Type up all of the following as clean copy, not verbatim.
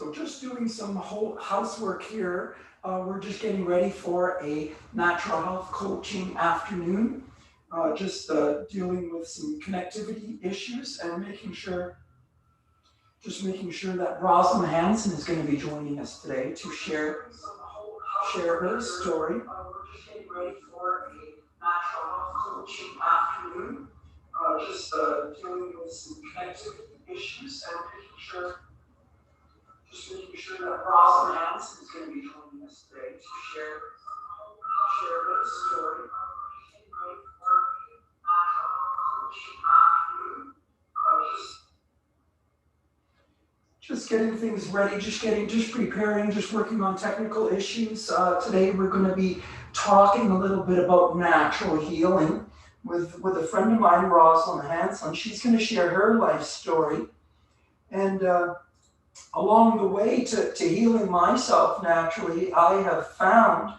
So just doing some whole housework here. We're just getting ready for a natural health coaching afternoon. Just dealing with some connectivity issues and making sure that Rosalind Hanson is going to be joining us today to share her story. We're just getting ready for a natural health coaching afternoon. Just dealing with some connectivity issues and making sure that Rosalind Hanson is going to be joining us today to share her story. Getting ready for a natural health coaching afternoon. Just getting things ready, just preparing, just working on technical issues. Today we're going to be talking a little bit about natural healing with a friend of mine, Rosalind Hanson. She's going to share her life story. And along the way to healing myself naturally, I have found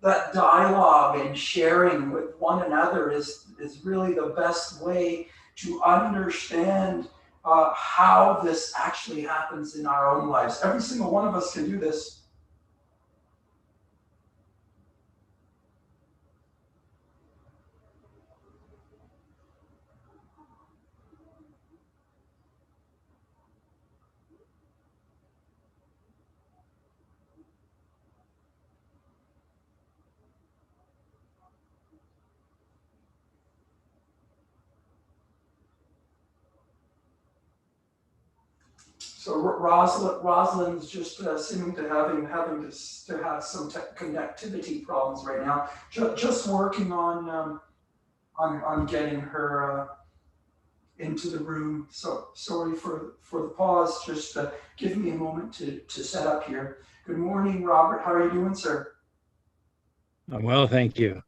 that dialogue and sharing with one another is really the best way to understand how this actually happens in our own lives. Every single one of us can do this. So Rosalind's just seeming to have some connectivity problems right now. Just working on getting her into the room. So sorry for the pause. Just give me a moment to set up here. Good morning, Robert. How are you doing, sir? I'm well, thank you.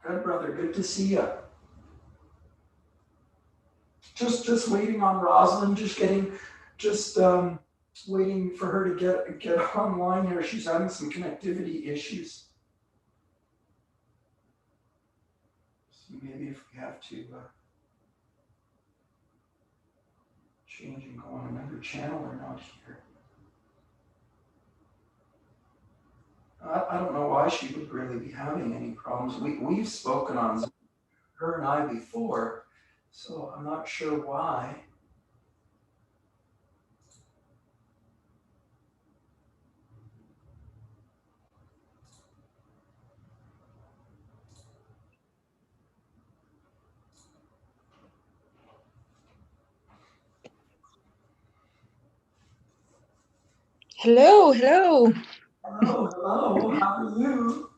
Good, brother. Good to see you. Just waiting on Rosalind. Just waiting for her to get online here. She's having some connectivity issues. So maybe if we have to change and go on another channel or not here. I don't know why she would really be having any problems. We've spoken on Zoom, her and I before, so I'm not sure why. Hello, hello. Hello. How are you?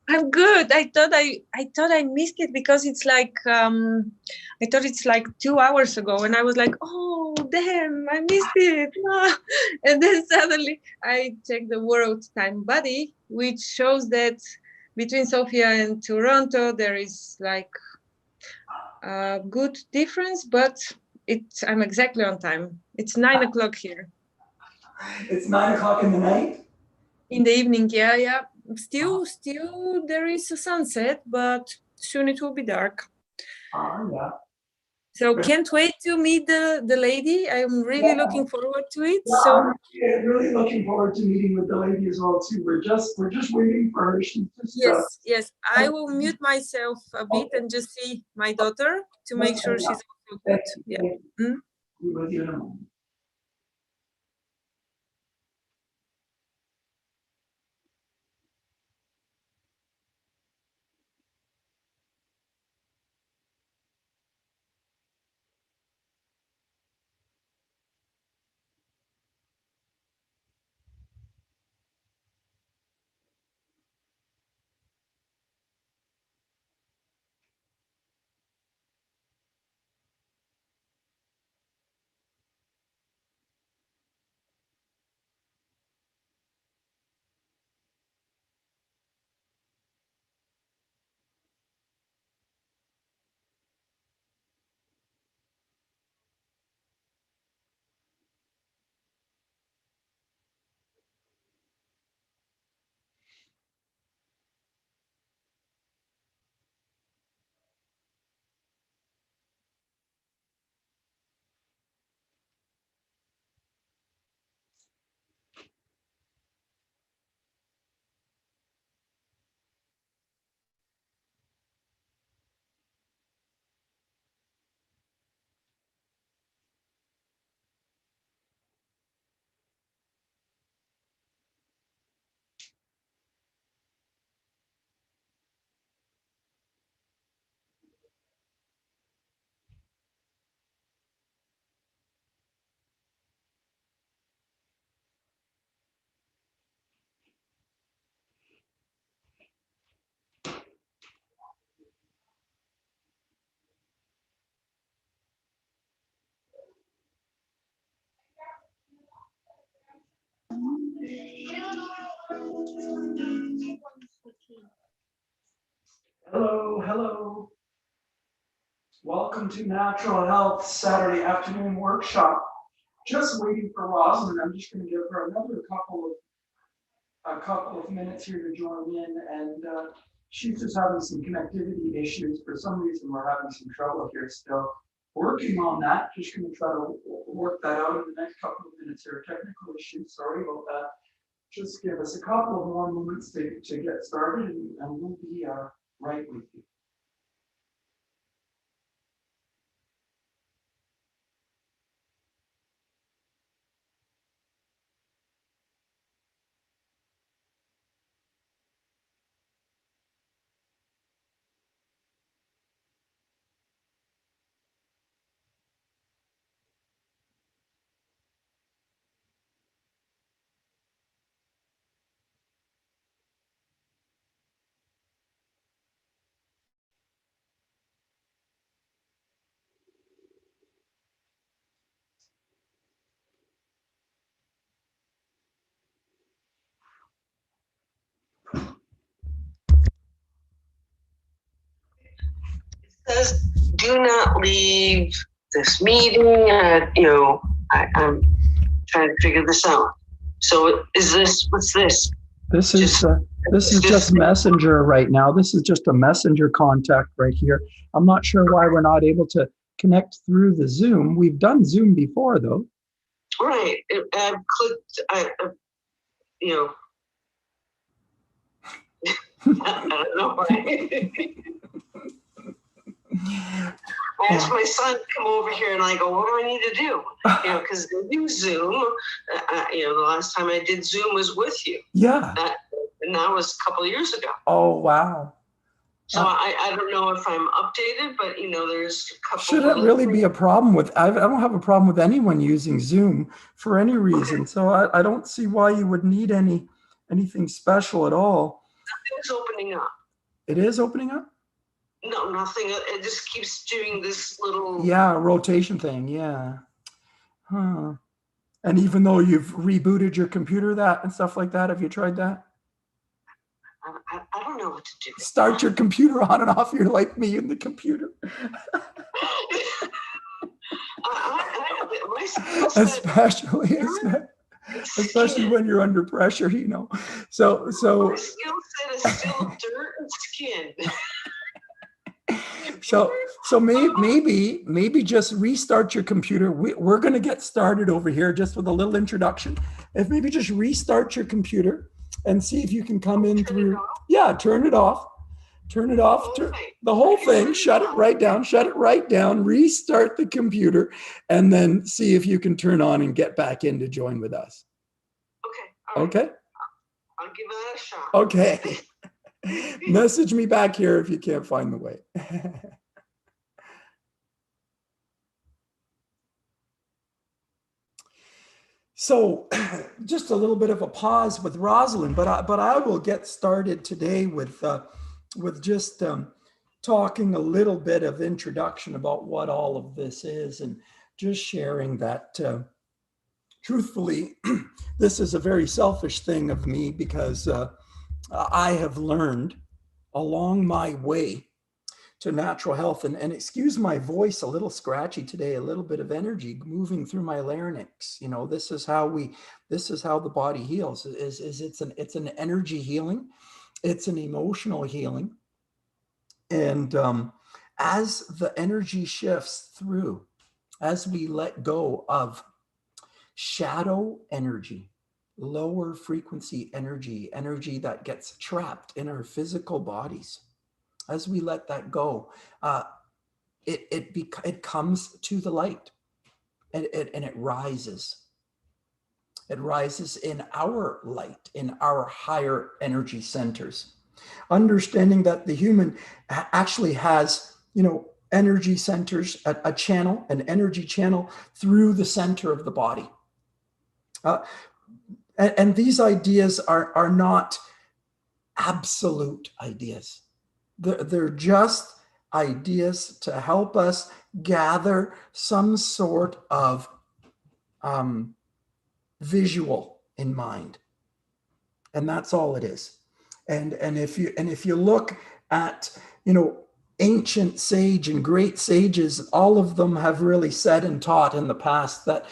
I'm good. I thought I missed it because it's like I thought it's like 2 hours ago, and I was like, oh damn, I missed it. And then suddenly I checked the World Time Buddy, which shows that between Sofia and Toronto there is like a good difference, but I'm exactly on time. It's 9 o'clock here. It's 9 o'clock in the night? In the evening, yeah. Still there is a sunset, but soon it will be dark. Yeah. So can't wait to meet the lady. I'm really looking forward to it. Yeah, So I'm really looking forward to meeting with the lady as well too. We're just waiting for her. She's just yes. I will mute myself a bit and just see my daughter to make sure she's also good. Yeah. Be with you in a moment. Hello, hello. Welcome to Natural Health Saturday afternoon workshop. Just waiting for Rosalind. I'm just going to give her another couple of minutes here to join in, and she's just having some connectivity issues. For some reason, we're having some trouble here still. Working on that. Just going to try to work that out in the next couple of minutes here. Technical issues. Sorry about that. Just give us a couple of more moments to get started, and we'll be right with you. Says, do not leave this meeting. I'm trying to figure this out. So what's this? This is just Messenger right now. This is just a Messenger contact right here. I'm not sure why we're not able to connect through the Zoom. We've done Zoom before, though. Right. I clicked. I don't know why. I asked my son to come over here, and I go, "What do I need to do?" Because they do Zoom. The last time I did Zoom was with you. Yeah. And that was a couple of years ago. Oh, wow. So I don't know if I'm updated, but there's a couple. Should it really be a problem with? I don't have a problem with anyone using Zoom for any reason. Okay. So I don't see why you would need anything special at all. Nothing's opening up. It is opening up? No, nothing. It just keeps doing this little. Yeah, rotation thing. Yeah. Huh. And even though you've rebooted your computer, and stuff like that, have you tried that? I don't know what to do. Start your computer on and off. You're like me in the computer. Especially when you're under pressure, So my skill set is still dirt and skin. So maybe just restart your computer. We're going to get started over here just with a little introduction. If maybe just restart your computer and see if you can come in through. Yeah, turn it off. The whole thing. Shut it right down. Restart the computer, and then see if you can turn on and get back in to join with us. Okay. I'll give that a shot. Okay. Message me back here if you can't find the way. So just a little bit of a pause with Rosalind, but I will get started today with just talking a little bit of introduction about what all of this is, and just sharing that truthfully, this is a very selfish thing of me, because I have learned along my way to natural health, and excuse my voice, a little scratchy today, a little bit of energy moving through my larynx. This is how the body heals. It's an energy healing, it's an emotional healing, and as the energy shifts through, as we let go of shadow energy, lower frequency energy that gets trapped in our physical bodies, as we let that go, it comes to the light, and it rises. It rises in our light, in our higher energy centers. Understanding that the human actually has, energy centers, an energy channel through the center of the body. And these ideas are not absolute ideas. They're just ideas to help us gather some sort of visual in mind. And that's all it is. And if you look at, ancient sage and great sages, all of them have really said and taught in the past that,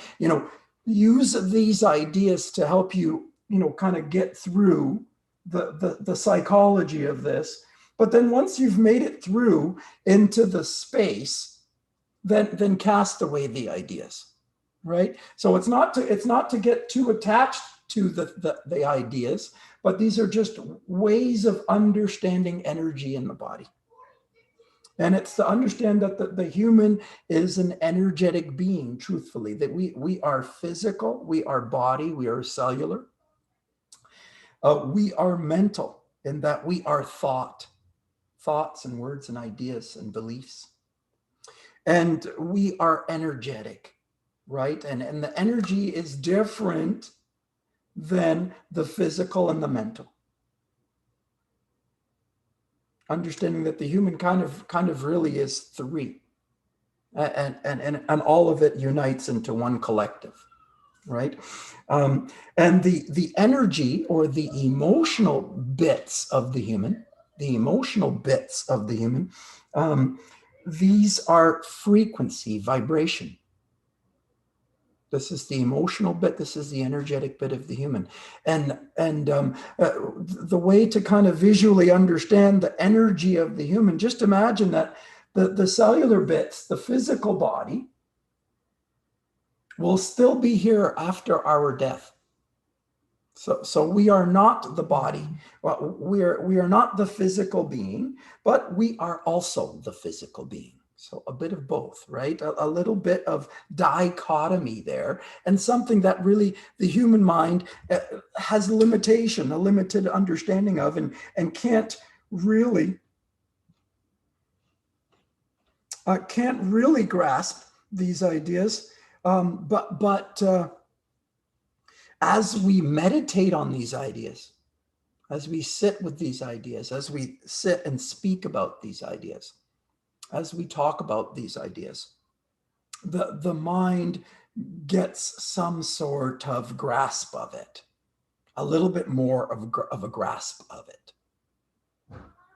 use these ideas to help you, kind of get through the psychology of this. But then once you've made it through into the space, then cast away the ideas, right? So it's not to get too attached to the ideas, but these are just ways of understanding energy in the body. And it's to understand that the human is an energetic being, truthfully, that we are physical, we are body, we are cellular. We are mental, in that we are thoughts and words and ideas and beliefs. And we are energetic, right? And the energy is different than the physical and the mental. Understanding that the human kind of really is three, and all of it unites into one collective, right? And the energy or the emotional bits of the human, these are frequency, vibration. This is the emotional bit. This is the energetic bit of the human. And the way to kind of visually understand the energy of the human, just imagine that the cellular bits, the physical body, will still be here after our death. So we are not the body. Well, we are not the physical being, but we are also the physical being. So a bit of both, right? A little bit of dichotomy there, and something that really the human mind has a limited understanding of, and can't really grasp these ideas. But as we meditate on these ideas, as we sit with these ideas, as we sit and speak about these ideas, as we talk about these ideas, the mind gets some sort of grasp of it, a little bit more of a grasp of it,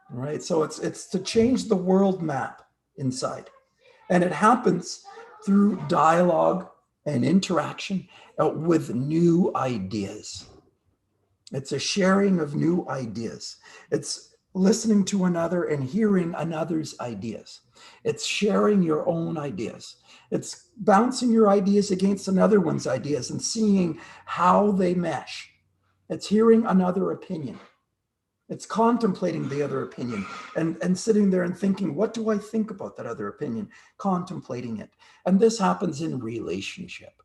right? So it's to change the world map inside. And it happens through dialogue and interaction with new ideas. It's a sharing of new ideas. It's listening to another and hearing another's ideas. It's sharing your own ideas. It's bouncing your ideas against another one's ideas and seeing how they mesh. It's hearing another opinion. It's contemplating the other opinion and sitting there and thinking, what do I think about that other opinion? Contemplating it. And this happens in relationship.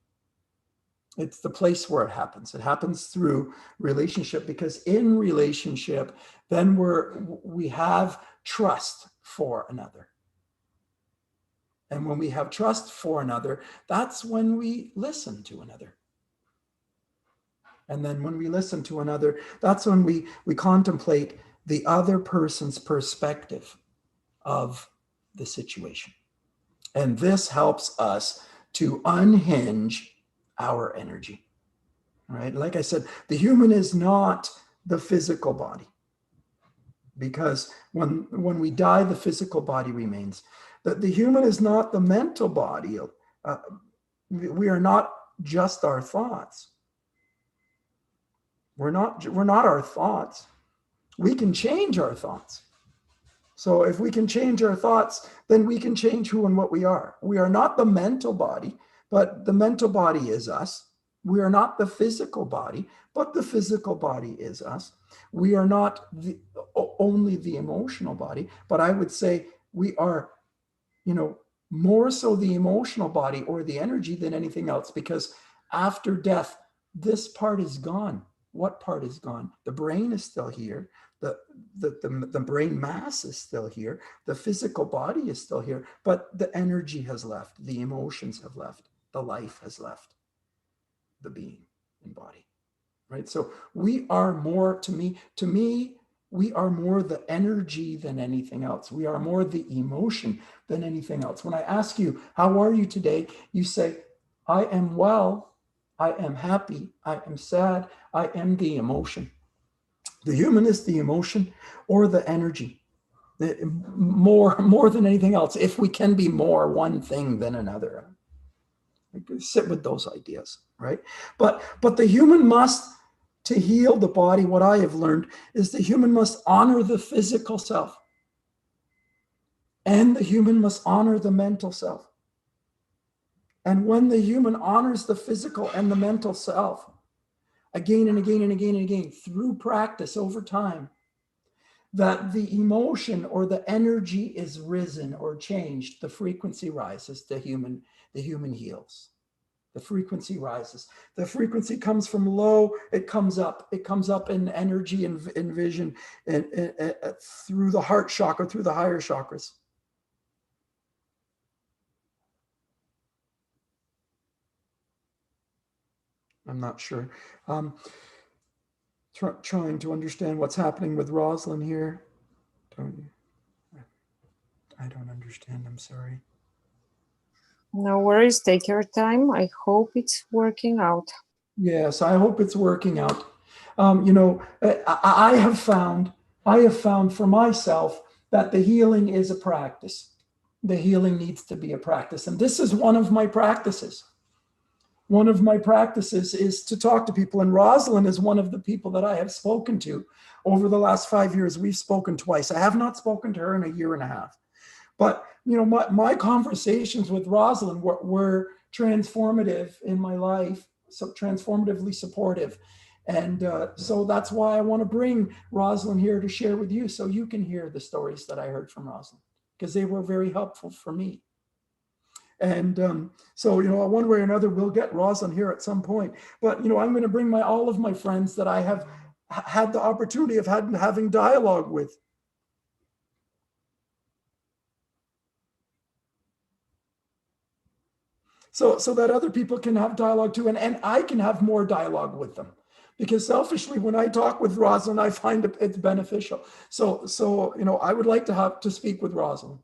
It's the place where it happens. It happens through relationship, because in relationship, then we have trust for another. And when we have trust for another, that's when we listen to another. And then when we listen to another, that's when we contemplate the other person's perspective of the situation. And this helps us to unhinge our energy, right? Like I said, the human is not the physical body, because when we die, the physical body remains. The human is not the mental body. We are not just our thoughts. We're not our thoughts. We can change our thoughts. So if we can change our thoughts, then we can change who and what we are. We are not the mental body, but the mental body is us. We are not the physical body, but the physical body is us. We are not only the emotional body, but I would say we are, more so the emotional body or the energy than anything else, because after death, this part is gone. What part is gone? The brain is still here. The brain mass is still here. The physical body is still here, but the energy has left. The emotions have left. The life has left the being and body, right? So we are more, to me, we are more the energy than anything else. We are more the emotion than anything else. When I ask you, how are you today? You say, I am well, I am happy, I am sad, I am the emotion. The human is the emotion or the energy. More than anything else, if we can be more one thing than another. Sit with those ideas, right? But the human must, to heal the body, what I have learned is the human must honor the physical self. And the human must honor the mental self. And when the human honors the physical and the mental self, again and again and again and again, through practice over time, that the emotion or the energy is risen or changed, the frequency rises, the human heals. The frequency rises. The frequency comes from low, it comes up. It comes up in energy and in vision and through the heart chakra, through the higher chakras. I'm not sure. Trying to understand what's happening with Rosalind here. I don't understand. I'm sorry. No worries. Take your time. I hope it's working out. Yes, I hope it's working out. I have found for myself that the healing is a practice. The healing needs to be a practice. And this is one of my practices. One of my practices is to talk to people. And Rosalind is one of the people that I have spoken to over the last 5 years. We've spoken twice. I have not spoken to her in a year and a half. But, my conversations with Rosalind were transformative in my life, so transformatively supportive. And so that's why I want to bring Rosalind here to share with you so you can hear the stories that I heard from Rosalind, because they were very helpful for me. And so, one way or another, we'll get Rosalind here at some point. But, I'm going to bring all of my friends that I have had the opportunity of having dialogue with. So that other people can have dialogue too, and I can have more dialogue with them. Because selfishly, when I talk with Rosalind, I find it's beneficial. So I would like to speak with Rosalind.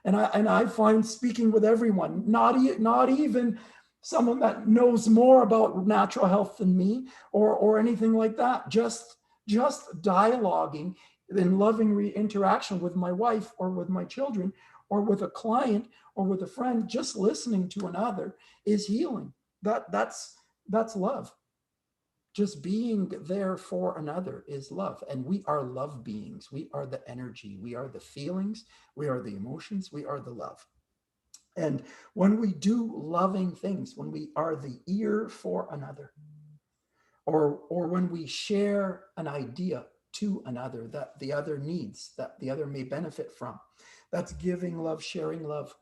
And I find speaking with everyone, not even someone that knows more about natural health than me or anything like that, just dialoguing in loving interaction with my wife or with my children or with a client or with a friend, just listening to another is healing. That's love. Just being there for another is love. And we are love beings. We are the energy. We are the feelings. We are the emotions. We are the love. And when we do loving things, when we are the ear for another, or when we share an idea to another that the other needs, that the other may benefit from, that's giving love, sharing love.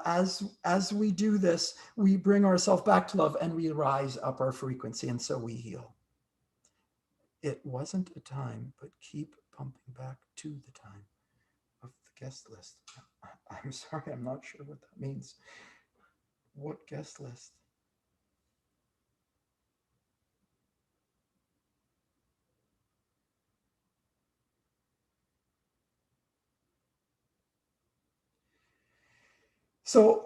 As we do this, we bring ourselves back to love and we rise up our frequency, and so we heal. It wasn't a time, but keep pumping back to the time of the guest list. I'm sorry, I'm not sure what that means. What guest list? So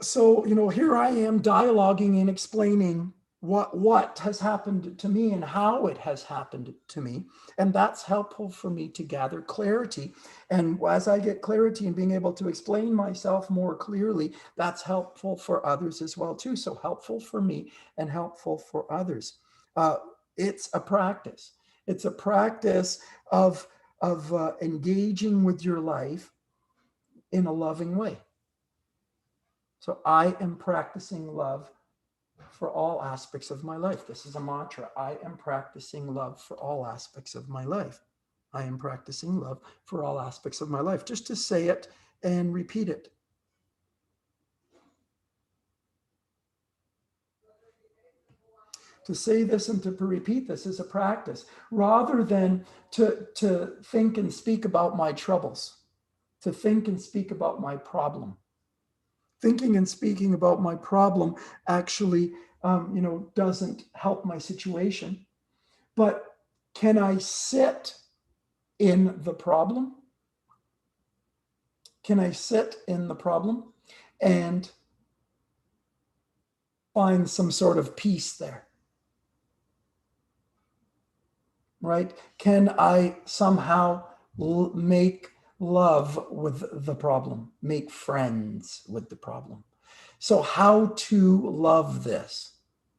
here I am dialoguing and explaining what has happened to me and how it has happened to me. And that's helpful for me to gather clarity. And as I get clarity and being able to explain myself more clearly, that's helpful for others as well too. So helpful for me and helpful for others. It's a practice. It's a practice of engaging with your life in a loving way. So I am practicing love for all aspects of my life. This is a mantra. I am practicing love for all aspects of my life. I am practicing love for all aspects of my life. Just to say it and repeat it. To say this and to repeat this is a practice, rather than to think and speak about my troubles, to think and speak about my problem. Thinking and speaking about my problem actually, doesn't help my situation. But can I sit in the problem? Can I sit in the problem and find some sort of peace there? right? Can I somehow make love with the problem, make friends with the problem? So, how to love this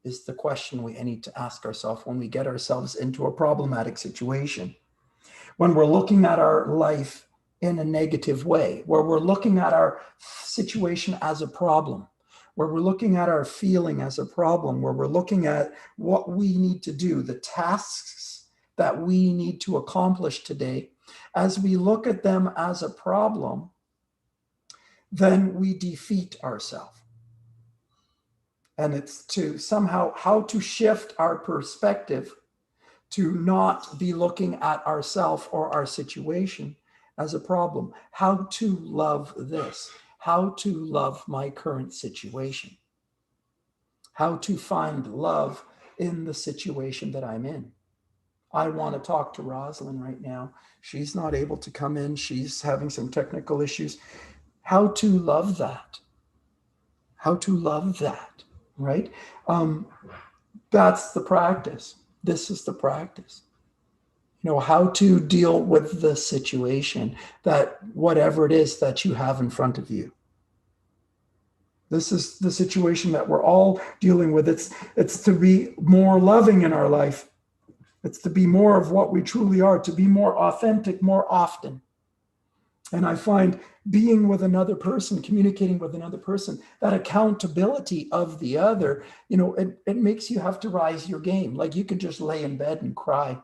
is the question we need to ask ourselves when we get ourselves into a problematic situation. When we're looking at our life in a negative way, where we're looking at our situation as a problem, where we're looking at our feeling as a problem, where we're looking at what we need to do, the tasks that we need to accomplish today, as we look at them as a problem, then we defeat ourselves. And it's to somehow how to shift our perspective to not be looking at ourself or our situation as a problem. How to love this, how to love my current situation, how to find love in the situation that I'm in. I want to talk to Rosalind right now. She's not able to come in. She's having some technical issues. How to love that. How to love that, right? That's the practice. This is the practice. How to deal with the situation, that whatever it is that you have in front of you. This is the situation that we're all dealing with. It's to be more loving in our life. It's to be more of what we truly are, to be more authentic more often. And I find being with another person, communicating with another person, that accountability of the other, it makes you have to rise your game. Like you could just lay in bed and cry.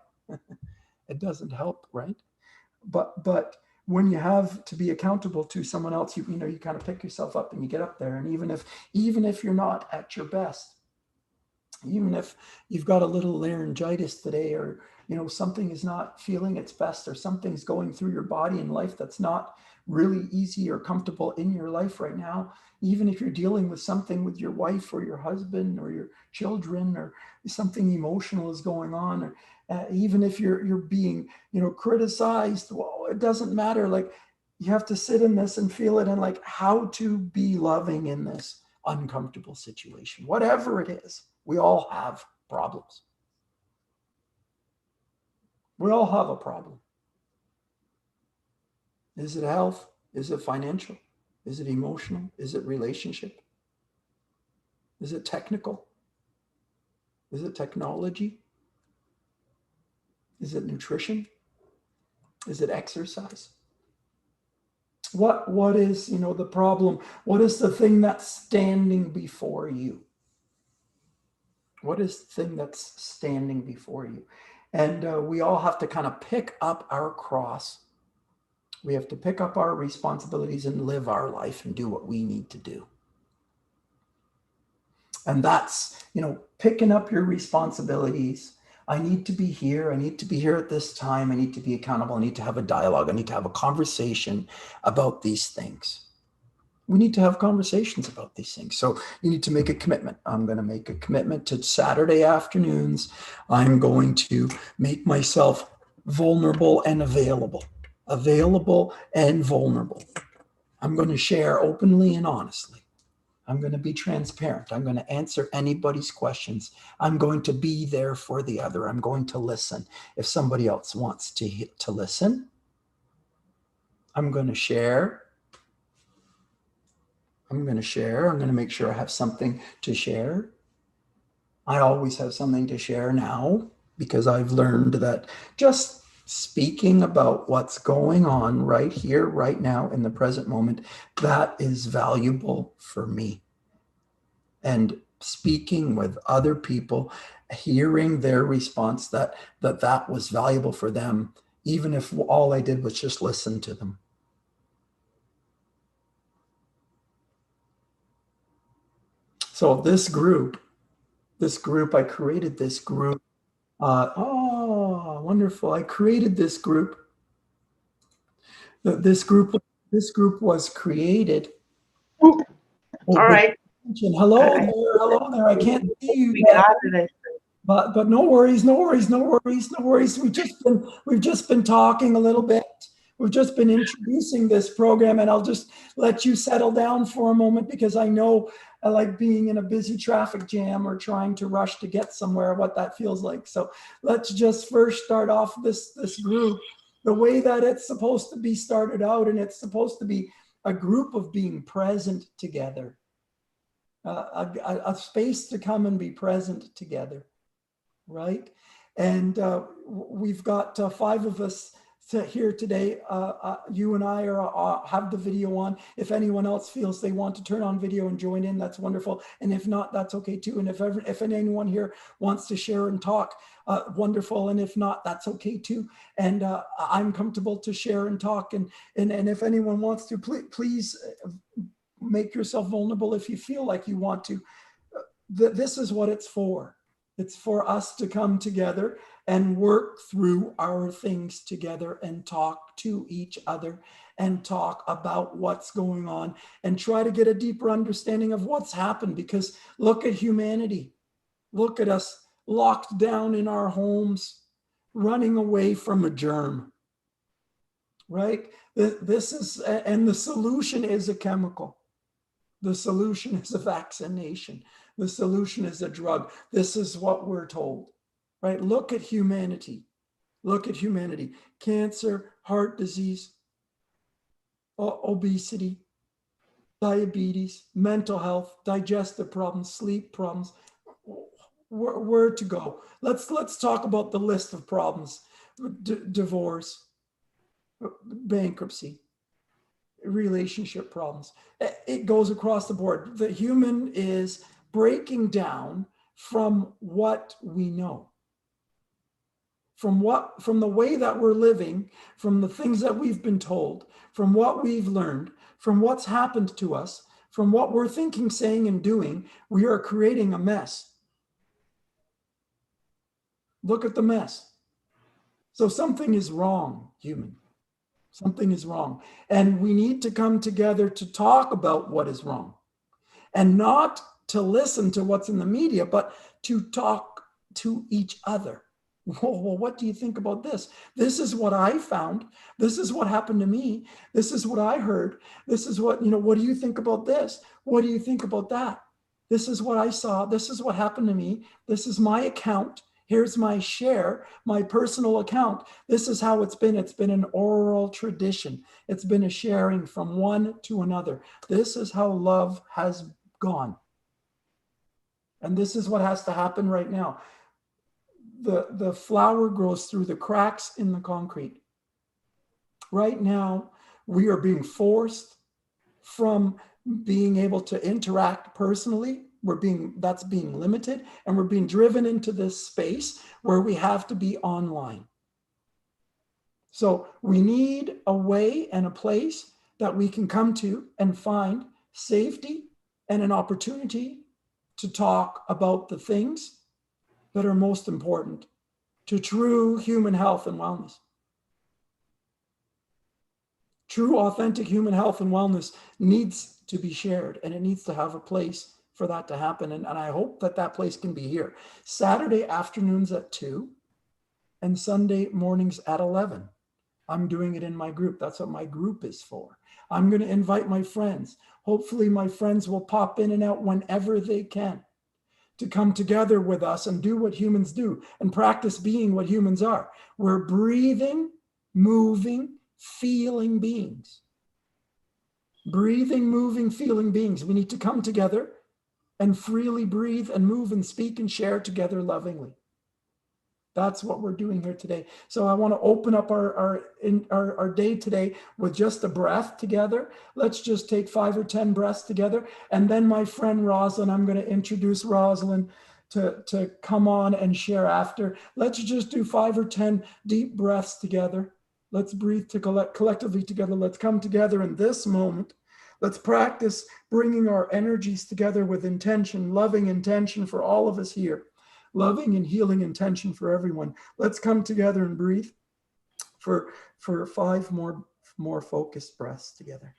It doesn't help, right? But when you have to be accountable to someone else, you kind of pick yourself up and you get up there. And even if you're not at your best, even if you've got a little laryngitis today, or something is not feeling its best, or something's going through your body and life that's not really easy or comfortable in your life right now, even if you're dealing with something with your wife or your husband or your children, or something emotional is going on, or even if you're being criticized, well, it doesn't matter. Like, you have to sit in this and feel it, and like how to be loving in this uncomfortable situation, whatever it is. We all have problems. We all have a problem. Is it health? Is it financial? Is it emotional? Is it relationship? Is it technical? Is it technology? Is it nutrition? Is it exercise? What is, the problem? What is the thing that's standing before you? What is the thing that's standing before you? And we all have to kind of pick up our cross. We have to pick up our responsibilities and live our life and do what we need to do. And that's, picking up your responsibilities. I need to be here. I need to be here at this time. I need to be accountable. I need to have a dialogue. I need to have a conversation about these things. We need to have conversations about these things. So you need to make a commitment. I'm going to make a commitment to Saturday afternoons. I'm going to make myself vulnerable and available and vulnerable. I'm going to share openly and honestly. I'm going to be transparent. I'm going to answer anybody's questions. I'm going to be there for the other. I'm going to listen. If somebody else wants to listen, I'm going to share. I'm going to make sure I have something to share. I always have something to share now, because I've learned that just speaking about what's going on right here, right now, in the present moment, that is valuable for me. And speaking with other people, hearing their response, that was valuable for them, even if all I did was just listen to them. So this group, I created this group. Wonderful. I created this group. This group was created. All right. Hello there. Hello there. I can't see you. We got it. But no worries. We've just been talking a little bit. we've just been introducing this program, and I'll just let you settle down for a moment because I know I like being in a busy traffic jam or trying to rush to get somewhere, what that feels like. So let's just first start off this group the way that it's supposed to be started out, and it's supposed to be a group of being present together, a space to come and be present together, right? And we've got 5 of us here today. You and I are have the video on. If anyone else feels they want to turn on video and join in, that's wonderful. And if not, that's okay too. And if anyone here wants to share and talk, wonderful. And if not, that's okay too. And I'm comfortable to share and talk. And if anyone wants to, please make yourself vulnerable if you feel like you want to. This is what it's for. It's for us to come together and work through our things together and talk to each other and talk about what's going on and try to get a deeper understanding of what's happened. Because look at humanity. Look at us locked down in our homes, running away from a germ, right? This is, and the solution is a chemical. The solution is a vaccination. The solution is a drug. This is what we're told, right? Look at humanity. Look at humanity. Cancer, heart disease, obesity, diabetes, mental health, digestive problems, sleep problems. Where to go? Let's talk about the list of problems. Divorce, bankruptcy, relationship problems. It goes across the board. The human is breaking down from what we know, from the way that we're living, from the things that we've been told, from what we've learned, from what's happened to us, from what we're thinking, saying, and doing. We are creating a mess. Look at the mess. So something is wrong, human. Something is wrong. And we need to come together to talk about what is wrong, and not to listen to what's in the media, but to talk to each other. Well, what do you think about this? This is what I found. This is what happened to me. This is what I heard. This is what, what do you think about this? What do you think about that? This is what I saw. This is what happened to me. This is my account. Here's my share, my personal account. This is how it's been. It's been an oral tradition. It's been a sharing from one to another. This is how love has gone. And this is what has to happen right now. The flower grows through the cracks in the concrete. Right now, we are being forced from being able to interact personally. That's being limited, and we're being driven into this space where we have to be online. So we need a way and a place that we can come to and find safety and an opportunity to talk about the things that are most important to true human health and wellness. True, authentic human health and wellness needs to be shared, and it needs to have a place for that to happen. And I hope that place can be here. Saturday afternoons at 2 and Sunday mornings at 11. I'm doing it in my group. That's what my group is for. I'm going to invite my friends. Hopefully my friends will pop in and out whenever they can to come together with us and do what humans do and practice being what humans are. We're breathing, moving, feeling beings. Breathing, moving, feeling beings. We need to come together and freely breathe and move and speak and share together lovingly. That's what we're doing here today. So I want to open up our day today with just a breath together. Let's just take 5 or 10 breaths together. And then my friend Rosalind, I'm going to introduce Rosalind to come on and share after. Let's just do 5 or 10 deep breaths together. Let's breathe collectively together. Let's come together in this moment. Let's practice bringing our energies together with intention, loving intention for all of us here. Loving and healing intention for everyone. Let's come together and breathe for 5 more focused breaths together.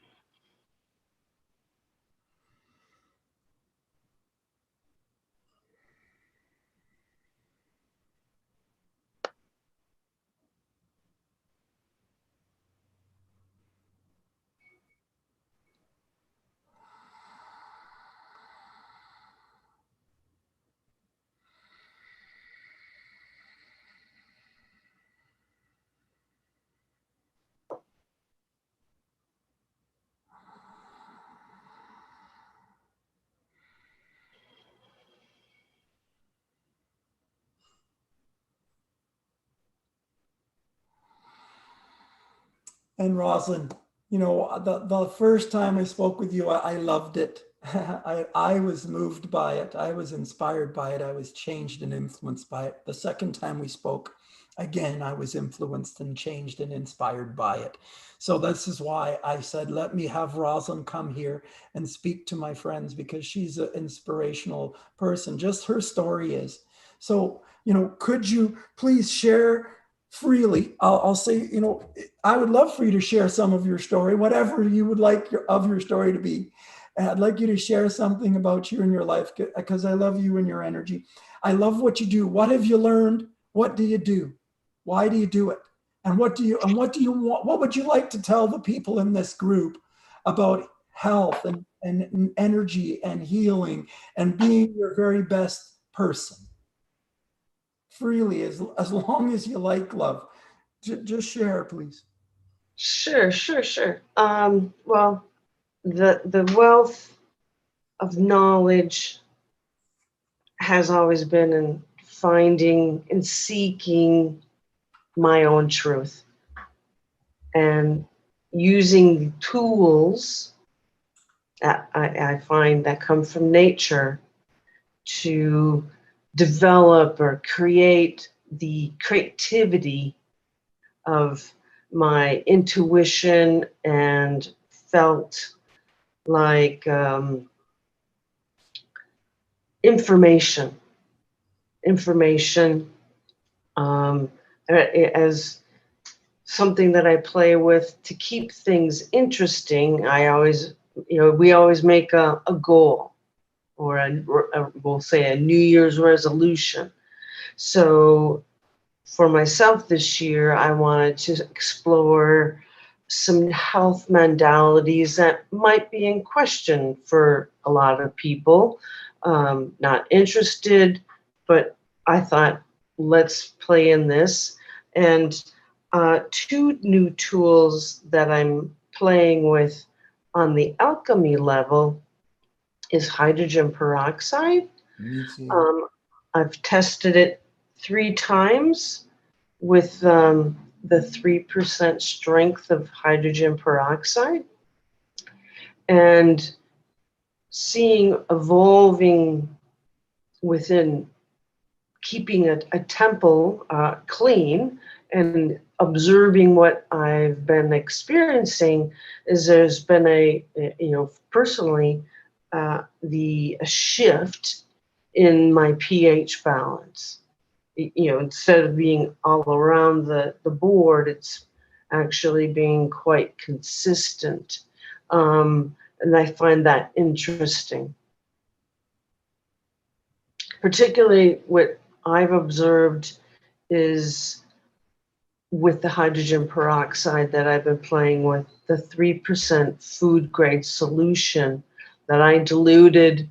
And Rosalind, the first time I spoke with you, I loved it. I was moved by it. I was inspired by it. I was changed and influenced by it. The second time we spoke, again, I was influenced and changed and inspired by it. So this is why I said, let me have Rosalind come here and speak to my friends, because she's an inspirational person. Just her story is. So, could you please share freely? I'll say, I would love for you to share some of your story, whatever you would like of your story to be. And I'd like you to share something about you and your life, because I love you and your energy. I love what you do. What have you learned? What do you do? Why do you do it? And what do you want? What would you like to tell the people in this group about health and energy and healing and being your very best person? Freely, as long as you like, love. Just share, please. Sure. Well, the wealth of knowledge has always been in finding and seeking my own truth and using the tools that I find that come from nature to develop or create the creativity of my intuition, and felt like information as something that I play with to keep things interesting. I always, we always make a goal, or we'll say a New Year's resolution. So for myself this year, I wanted to explore some health modalities that might be in question for a lot of people. Not interested, but I thought, let's play in this. And 2 new tools that I'm playing with on the alchemy level is hydrogen peroxide. Me too. I've tested it 3 times with the 3% strength of hydrogen peroxide, and seeing evolving within keeping a temple clean and observing what I've been experiencing is there's been a personally a shift in my pH balance. Instead of being all around the board, it's actually being quite consistent. And I find that interesting. Particularly what I've observed is with the hydrogen peroxide that I've been playing with, the 3% food grade solution that I diluted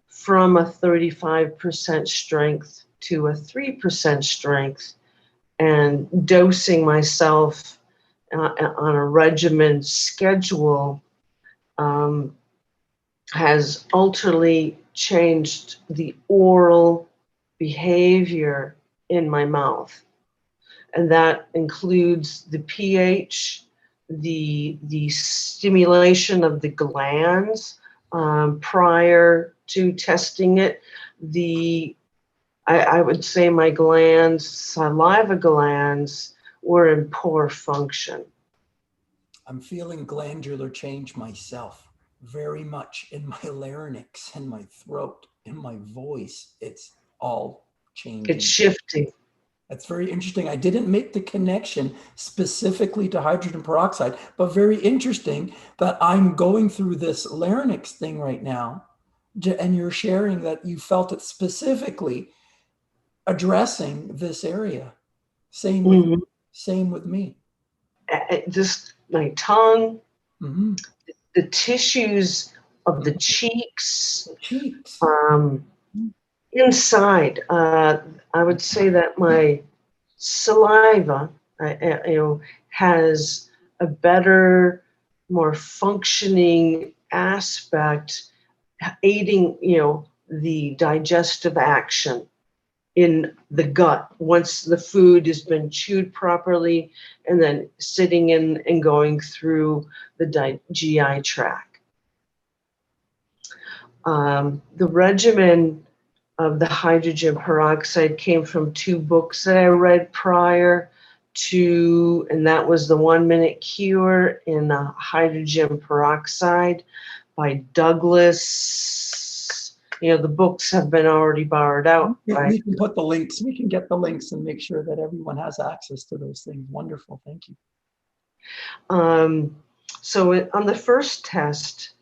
from a 35% strength to a 3% strength, and dosing myself on a regimen schedule has utterly changed the oral behavior in my mouth. And that includes the pH, the stimulation of the glands prior to testing it. I would say my glands, saliva glands, were in poor function. I'm feeling glandular change myself, very much in my larynx, in my throat, in my voice. It's all changing. It's shifting. That's very interesting. I didn't make the connection specifically to hydrogen peroxide, but very interesting that I'm going through this larynx thing right now, and you're sharing that you felt it specifically addressing this area. Same with me. Just my tongue, Mm-hmm. the tissues of the cheeks, inside. I would say that my saliva, has a better, more functioning aspect, aiding, the digestive action in the gut once the food has been chewed properly and then sitting in and going through the GI tract. The regimen of the hydrogen peroxide came from 2 books that I read prior to, and that was The 1 Minute Cure in Hydrogen Peroxide by Douglas. You know, the books have been already borrowed out. We can put the links, we can get the links and make sure that everyone has access to those things. Wonderful, thank you. So on the first test,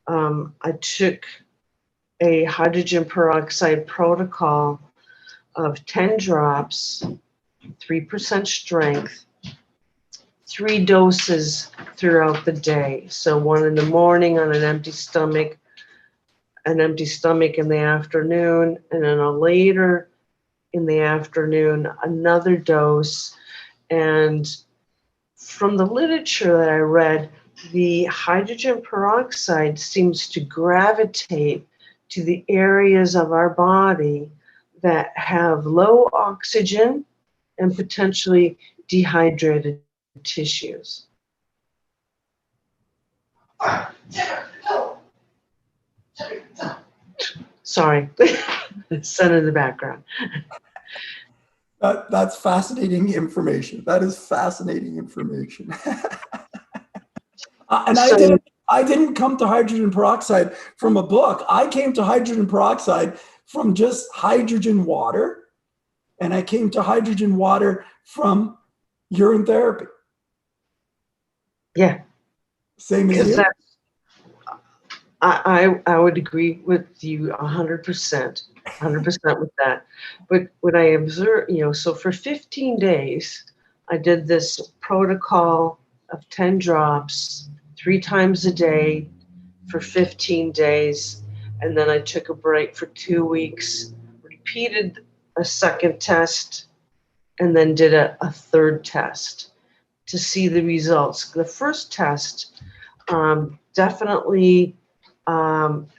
I took a hydrogen peroxide protocol of 10 drops, 3% strength, 3 doses throughout the day. So 1 in the morning on an empty stomach in the afternoon, and then later in the afternoon, another dose. And from the literature that I read, the hydrogen peroxide seems to gravitate to the areas of our body that have low oxygen and potentially dehydrated tissues. Sorry, son in the background. That's fascinating information. That is fascinating information. And I didn't come to hydrogen peroxide from a book. I came to hydrogen peroxide from just hydrogen water, and I came to hydrogen water from urine therapy. Yeah. Same as you. I would agree with you 100% with that. But what I observed, you know, so for 15 days, I did this protocol of 10 drops 3 times a day for 15 days. And then I took a break for 2 weeks, repeated a second test, and then did a third test to see the results. The first test, definitely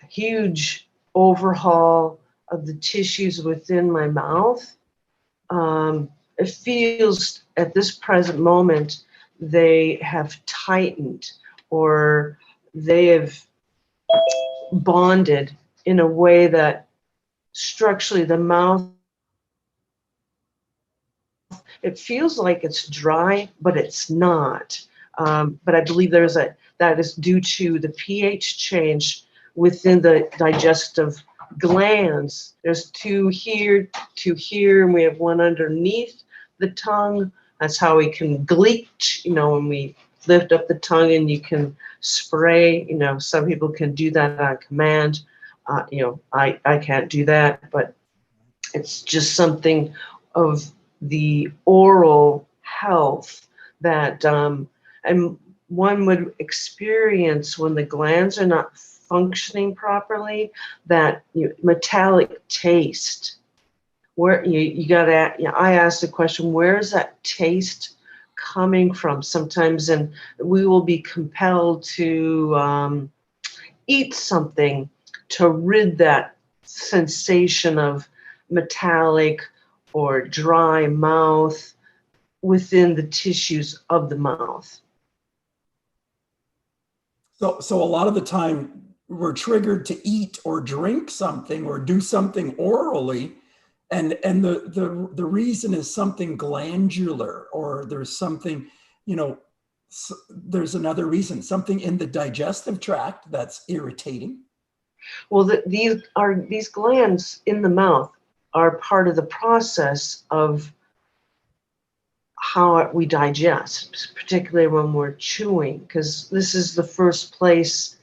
huge overhaul of the tissues within my mouth. It feels at this present moment they have tightened, or they have bonded in a way that structurally the mouth, it feels like it's dry, but it's not. But I believe that is due to the pH change within the digestive glands. There's 2 here, 2 here, and we have 1 underneath the tongue. That's how we can gleech, you know, when we lift up the tongue and you can spray. You know, some people can do that on command. You know, I can't do that, but it's just something of the oral health that, and one would experience when the glands are not functioning properly, that metallic taste. Where you gotta, I asked the question, where is that taste coming from? Sometimes, and we will be compelled to eat something to rid that sensation of metallic or dry mouth within the tissues of the mouth. So a lot of the time we're triggered to eat or drink something or do something orally, and the reason is something glandular, or there's something, you know, there's another reason, something in the digestive tract that's irritating. Well, these glands in the mouth are part of the process of how we digest, particularly when we're chewing, because this is the first place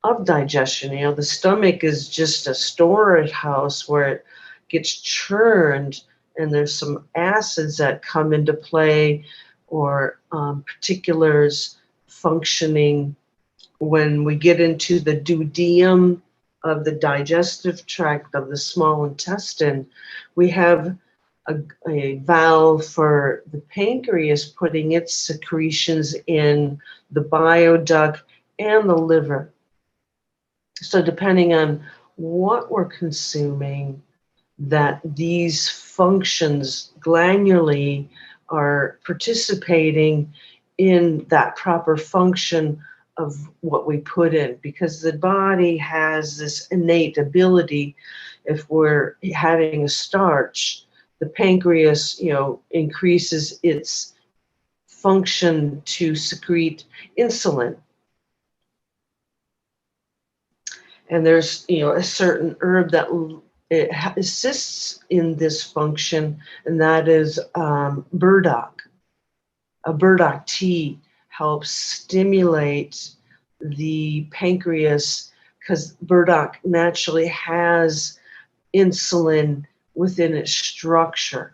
of digestion. You know, the stomach is just a storage house where it gets churned, and there's some acids that come into play, or particulars functioning. When we get into the duodenum of the digestive tract of the small intestine, we have a valve for the pancreas putting its secretions in the bile duct and the liver. So depending on what we're consuming, that these functions glandularly are participating in that proper function of what we put in, because the body has this innate ability. If we're having a starch, the pancreas, increases its function to secrete insulin. And there's, a certain herb that assists in this function, and that is burdock. A burdock tea helps stimulate the pancreas, because burdock naturally has insulin within its structure.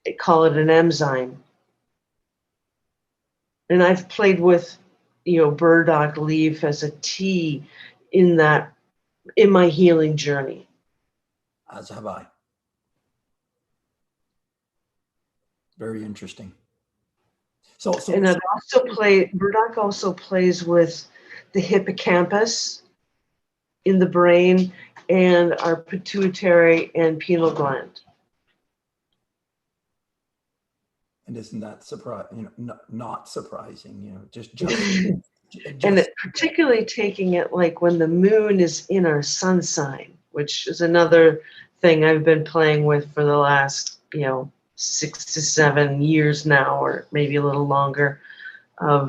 They call it an enzyme. And I've played with, burdock leaf as a tea in my healing journey. As have I. Very interesting. And burdock also plays with the hippocampus in the brain and our pituitary and pineal gland. And isn't that surprising? Not surprising. And particularly taking it like when the moon is in our sun sign, which is another thing I've been playing with for the last, 6 to 7 years now, or maybe a little longer, of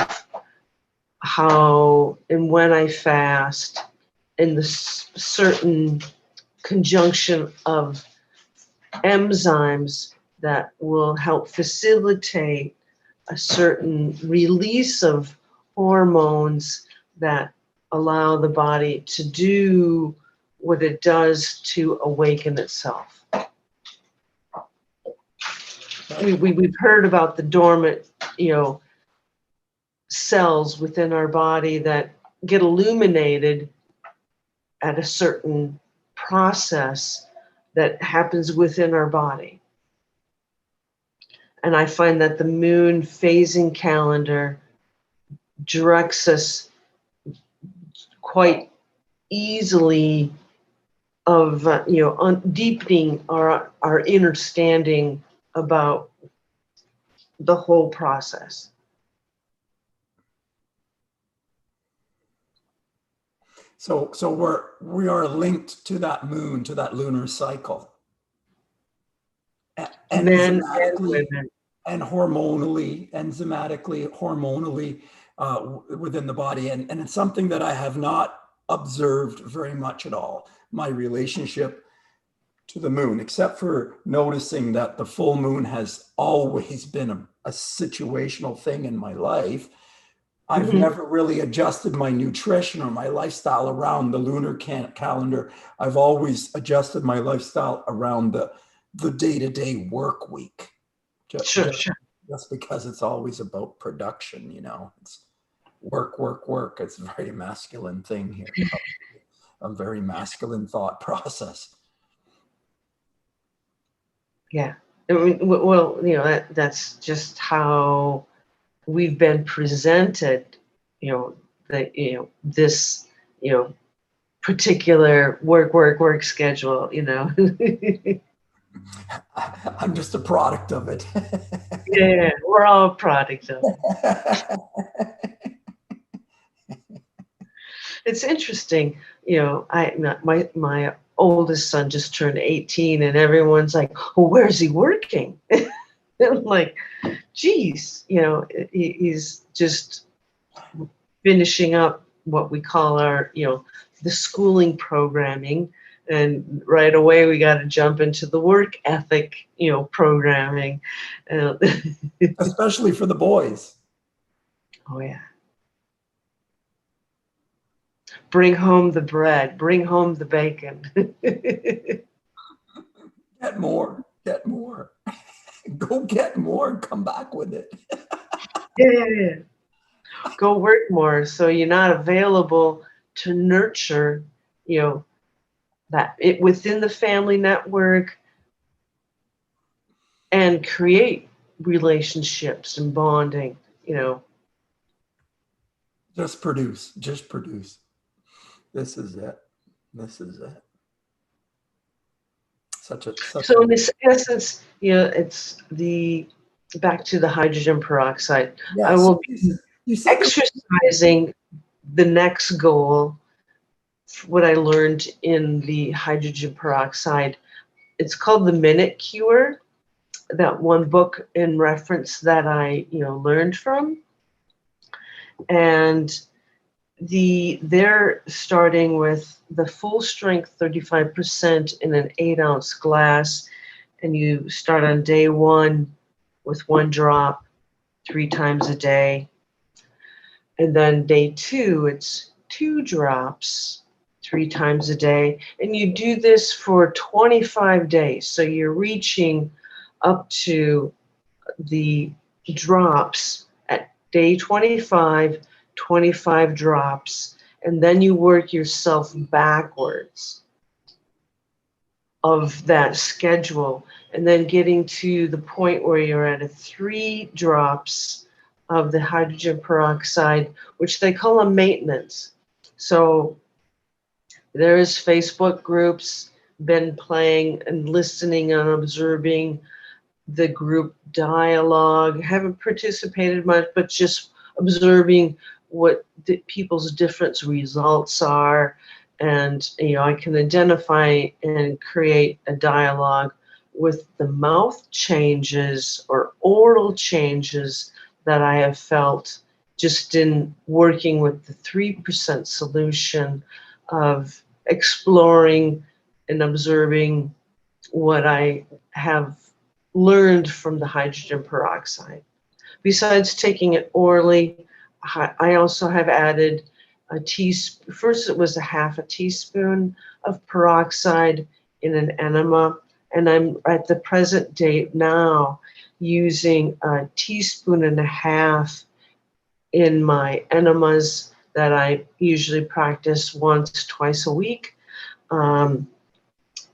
how and when I fast, and the certain conjunction of enzymes that will help facilitate a certain release of hormones that allow the body to do what it does to awaken itself. We've heard about the dormant, cells within our body that get illuminated at a certain process that happens within our body. And I find that the moon phasing calendar directs us quite easily of, deepening our understanding about the whole process. So we are linked to that moon, to that lunar cycle. And Men and women. And hormonally, enzymatically, hormonally within the body. And it's something that I have not observed very much at all, my relationship to the moon, except for noticing that the full moon has always been a situational thing in my life. I've never really adjusted my nutrition or my lifestyle around the lunar calendar. I've always adjusted my lifestyle around the day-to-day work week. Sure. Just because it's always about production, it's work. It's a very masculine thing here. A very masculine thought process. Yeah. I mean, well, that's just how we've been presented, this, particular work schedule, I'm just a product of it. Yeah, we're all a product of it. It's interesting, my oldest son just turned 18, and everyone's like, well, where's he working? I'm like, geez, he's just finishing up what we call our, the schooling programming. And right away, we got to jump into the work ethic, programming. Especially for the boys. Oh, yeah. Bring home the bread. Bring home the bacon. Get more. Go get more and come back with it. Yeah. Go work more, so you're not available to nurture, that it within the family network and create relationships and bonding, Just produce. This is it. So in this essence, it's the back to the hydrogen peroxide. I Yes. will be You said that- exercising the next goal, what I learned in the hydrogen peroxide. It's called the Minute Cure, that one book in reference that I learned from. And they're starting with the full strength 35% in an 8-ounce glass, and you start on day 1 with 1 drop 3 times a day, and then day 2 it's 2 drops 3 times a day, and you do this for 25 days. So you're reaching up to the drops at day 25, 25 drops, and then you work yourself backwards of that schedule, and then getting to the point where you're at a 3 drops of the hydrogen peroxide, which they call a maintenance. So there is Facebook groups, been playing and listening and observing the group dialogue. Haven't participated much, but just observing what the people's different results are. And I can identify and create a dialogue with the mouth changes or oral changes that I have felt just in working with the 3% solution of exploring and observing what I have learned from the hydrogen peroxide. Besides taking it orally, I also have added a teaspoon. First, it was a half a teaspoon of peroxide in an enema, and I'm at the present date now using a teaspoon and a half in my enemas that I usually practice once, twice a week. And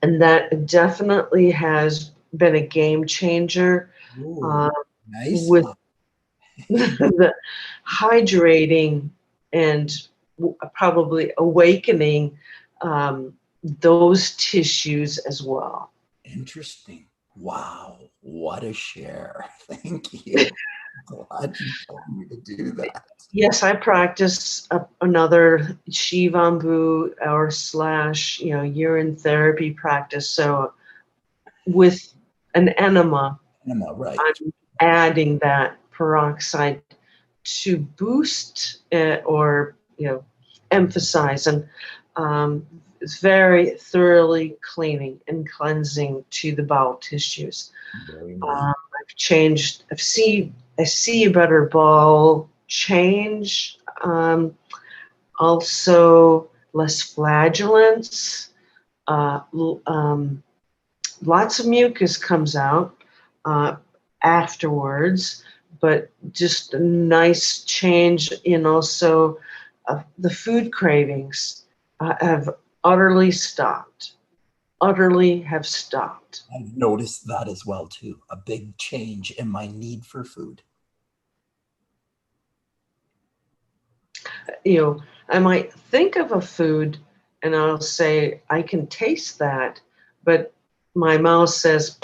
that definitely has been a game changer. Ooh, nice. With the hydrating and probably awakening those tissues as well. Interesting. Wow. What a share. Thank you. Glad you told me to do that. Yes, I practice another Shivambu or / urine therapy practice. So with an enema, Right. I'm adding that peroxide to boost or emphasize, and it's very thoroughly cleaning and cleansing to the bowel tissues. Very nice. I've changed. I see a better bowel change. Also, less flatulence. Lots of mucus comes out afterwards, but just a nice change in also the food cravings have utterly stopped. Utterly have stopped. I've noticed that as well too. A big change in my need for food. I might think of a food and I'll say, I can taste that, but my mouth says,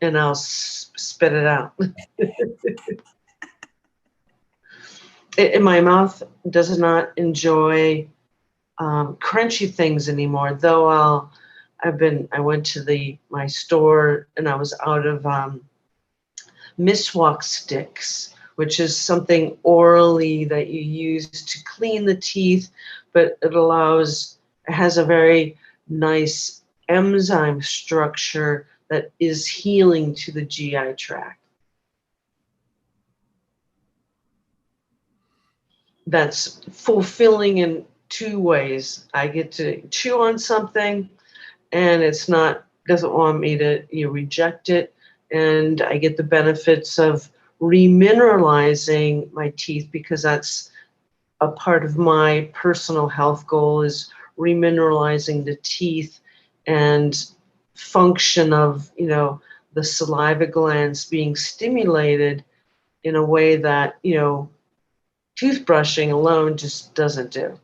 and I'll spit it out. And my mouth does not enjoy crunchy things anymore, though I went to my store and I was out of Miswak sticks, which is something orally that you use to clean the teeth, but it has a very nice enzyme structure that is healing to the GI tract. That's fulfilling in 2 ways. I get to chew on something and doesn't want me to reject it, and I get the benefits of remineralizing my teeth, because that's a part of my personal health goal, is remineralizing the teeth and function of the saliva glands being stimulated in a way that toothbrushing alone just doesn't do.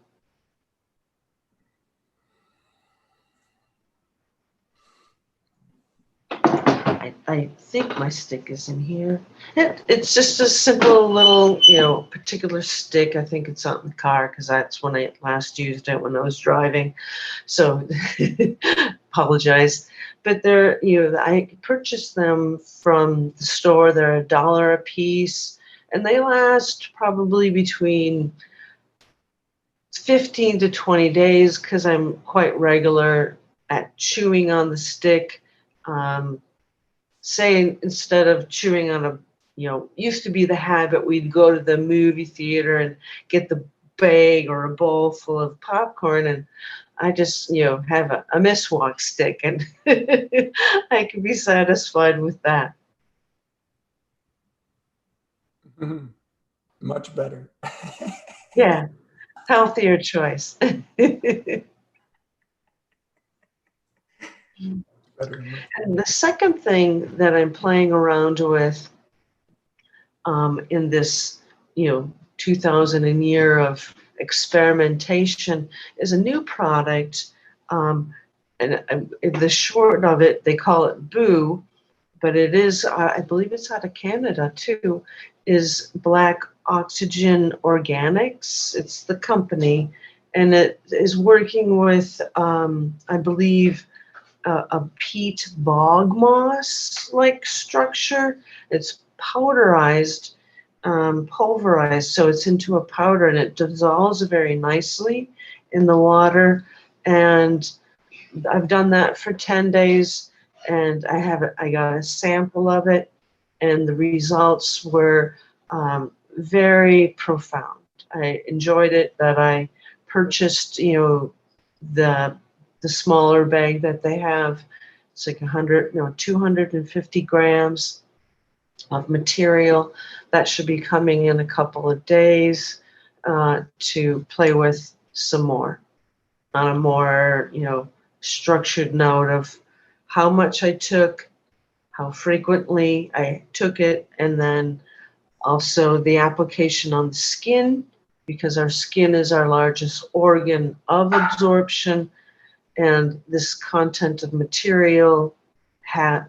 I think my stick is in here. It's just a simple little, particular stick. I think it's out in the car because that's when I last used it when I was driving. So apologize. But I purchased them from the store. They're $1 a piece, and they last probably between 15 to 20 days because I'm quite regular at chewing on the stick. Say instead of chewing on used to be the habit, we'd go to the movie theater and get the bag or a bowl full of popcorn, and I just, have a miswalk stick, and I can be satisfied with that. Much better. Yeah, healthier choice. Better. And the second thing that I'm playing around with in this, 2000 year of experimentation is a new product. And the short of it, they call it BOO, but it is, I believe it's out of Canada too, is Black Oxygen Organics. It's the company, and it is working with, I believe, a peat bog moss like structure. It's powderized, pulverized, so it's into a powder, and it dissolves very nicely in the water. And I've done that for 10 days, and I got a sample of it, and the results were very profound. I enjoyed it that I purchased, the smaller bag that they have. It's like 250 grams of material. That should be coming in a couple of days to play with some more. On a more, structured note of how much I took, how frequently I took it, and then also the application on the skin, because our skin is our largest organ of absorption. And this content of material,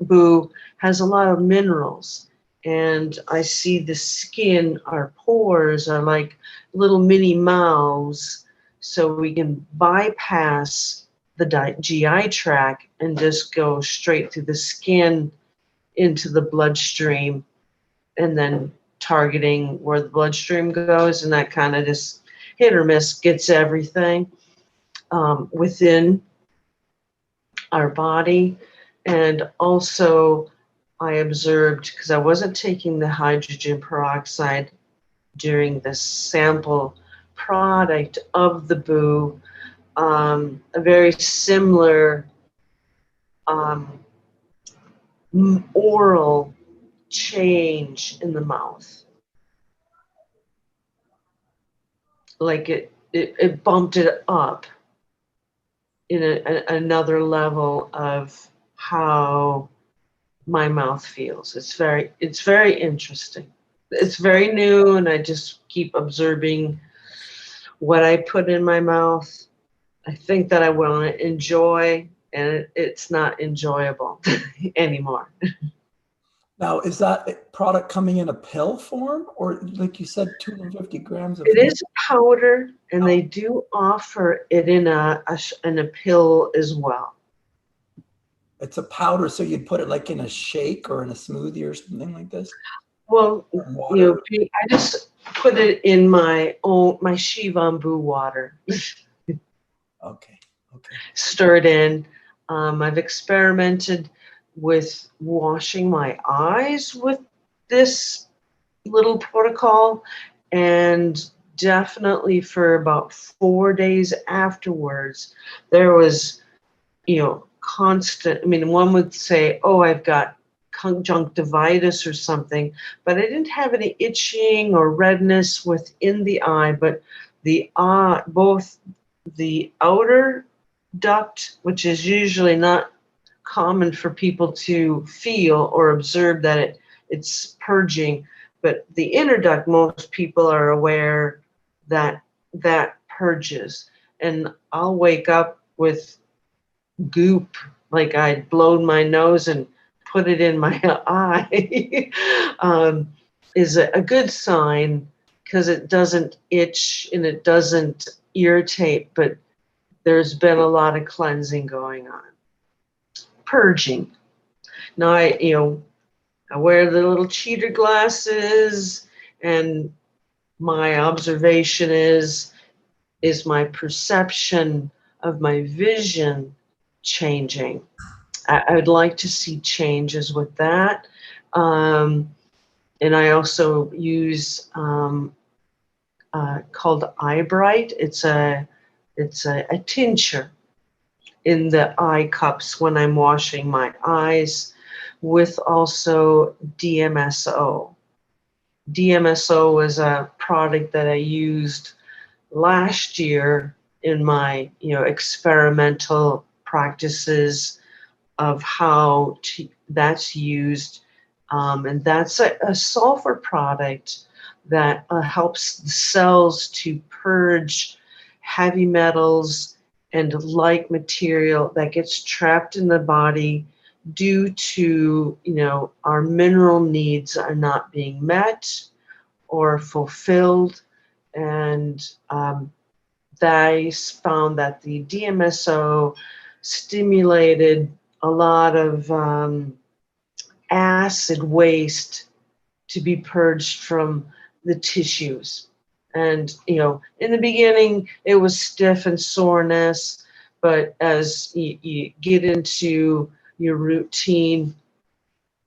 BOO, has a lot of minerals. And I see the skin, our pores are like little mini mouths, so we can bypass the GI tract and just go straight through the skin into the bloodstream, and then targeting where the bloodstream goes, and that kind of just hit or miss gets everything within our body. And also I observed, because I wasn't taking the hydrogen peroxide during the sample product of the BOO, a very similar oral change in the mouth. Like it bumped it up in another level of how my mouth feels. It's very interesting. It's very new, and I just keep observing what I put in my mouth. I think that I want to enjoy, and it's not enjoyable anymore. Now, is that product coming in a pill form, or like you said, 250 grams of? It is powder, and they do offer it in a pill as well. It's a powder, so you'd put it like in a shake or in a smoothie or something like this? Well, I just put it in my Shivambu water. Okay. Stir it in. I've experimented with washing my eyes with this little protocol, and definitely for about 4 days afterwards, there was, constant. I mean, one would say, oh, I've got conjunctivitis or something, but I didn't have any itching or redness within the eye, but the eye, both the outer duct, which is usually not common for people to feel or observe that it's purging, but the inner duct, most people are aware that purges. And I'll wake up with goop, like I'd blown my nose and put it in my eye, is a good sign because it doesn't itch and it doesn't irritate, but there's been a lot of cleansing going on. Purging. Now I wear the little cheater glasses, and my observation is my perception of my vision changing. I would like to see changes with that. And I also use called Eye Bright. It's a tincture in the eye cups when I'm washing my eyes, with also DMSO. DMSO was a product that I used last year in my experimental practices of how that's used, and that's a sulfur product that helps the cells to purge heavy metals and like material that gets trapped in the body due to our mineral needs are not being met or fulfilled. And they found that the DMSO stimulated a lot of acid waste to be purged from the tissues. And in the beginning it was stiff and soreness, but as you get into your routine,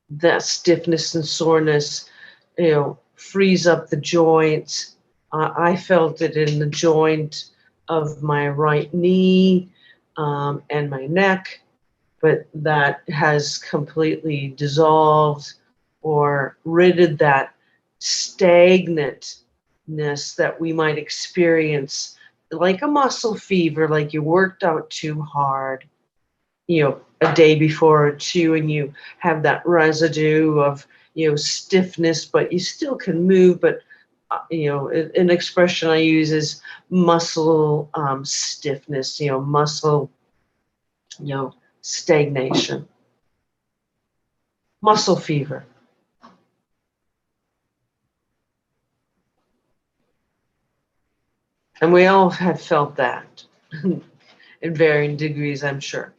that stiffness and soreness frees up the joints. I felt it in the joint of my right knee and my neck, but that has completely dissolved or ridded that stagnantness that we might experience, like a muscle fever, like you worked out too hard, a day before or two, and you have that residue of stiffness, but you still can move. But an expression I use is muscle stiffness, muscle stagnation, muscle fever. And we all have felt that in varying degrees, I'm sure.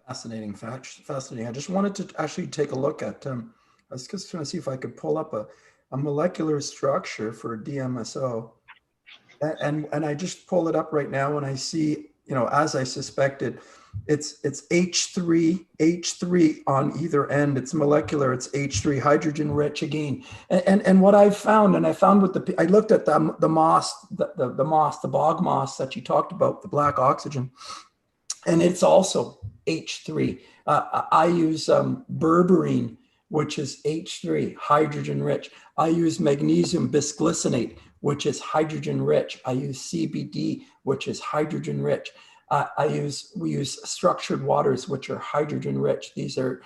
Fascinating. Fascinating. I just wanted to actually take a look at, I was just trying to see if I could pull up a molecular structure for DMSO. And I just pull it up right now and I see, as I suspected, it's H3 on either end. It's molecular, it's H3, hydrogen rich again. And what I've found, and I found I looked at the moss, the moss, the bog moss that you talked about, the black oxygen, and it's also H3. I use berberine, which is H3, hydrogen rich. I use magnesium bisglycinate, which is hydrogen rich. I use CBD, which is hydrogen rich. We use structured waters, which are hydrogen rich. These are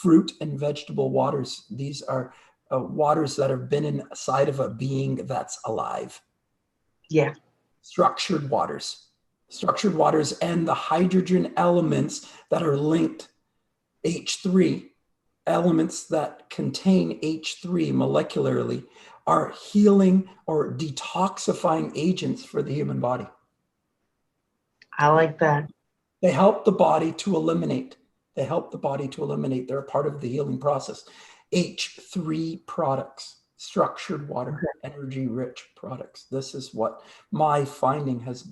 fruit and vegetable waters. These are waters that have been inside of a being that's alive. Yeah. Structured waters and the hydrogen elements that are linked, H3, elements that contain H3 molecularly, are healing or detoxifying agents for the human body. I like that. They help the body to eliminate. They're a part of the healing process. H3 products, structured water, energy rich products. This is what my finding has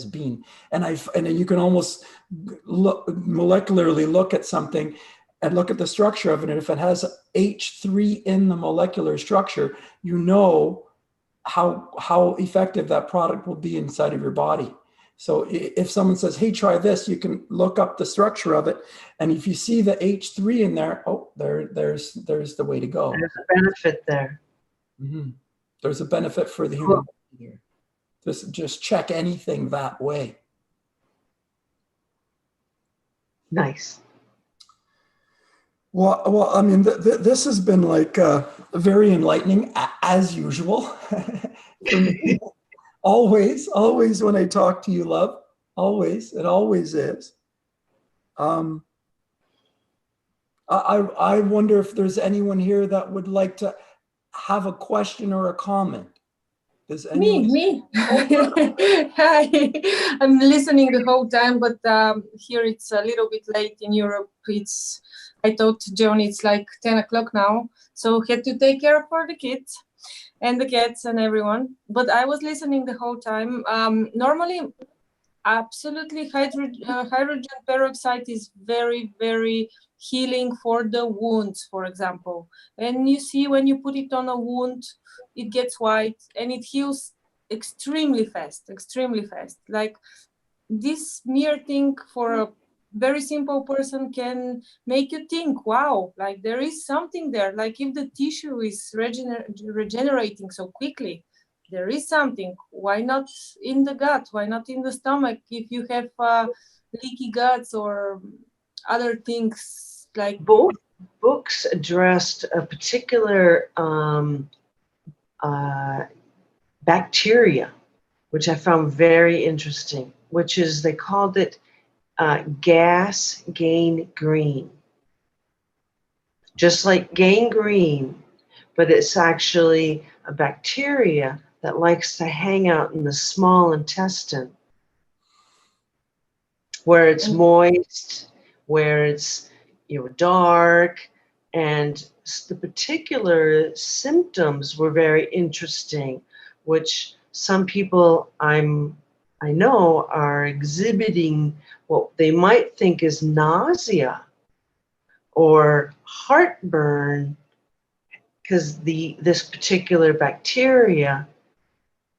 been. And you can almost molecularly look at something and look at the structure of it. And if it has H3 in the molecular structure, you know how effective that product will be inside of your body. So if someone says, hey, try this, you can look up the structure of it. And if you see the H3 in there, there's the way to go. There's a benefit there. Mm-hmm. There's a benefit for the human body here. Just check anything that way. Nice. Well, I mean, this has been like very enlightening, as usual. For me. Always when I talk to you, love. Always, it always is. I wonder if there's anyone here that would like to have a question or a comment. Does anyone? Me. Hi, I'm listening the whole time, but here it's a little bit late in Europe. I thought, Joan, it's like 10 o'clock now, so had to take care for the kids and the cats and everyone. But I was listening the whole time. Normally, absolutely, hydrogen peroxide is very, very healing for the wounds, for example. And you see, when you put it on a wound, it gets white and it heals extremely fast. Like this mere thing for a very simple person can make you think, wow, like there is something there. Like if the tissue is regenerating so quickly, there is something. Why not in the gut? Why not in the stomach? If you have leaky guts or other things like. Both books addressed a particular bacteria, which I found very interesting, which is, they called it gas gangrene. Just like gangrene, but it's actually a bacteria that likes to hang out in the small intestine, where it's moist, where it's dark, and the particular symptoms were very interesting, which some people I know are exhibiting what they might think is nausea or heartburn, because this particular bacteria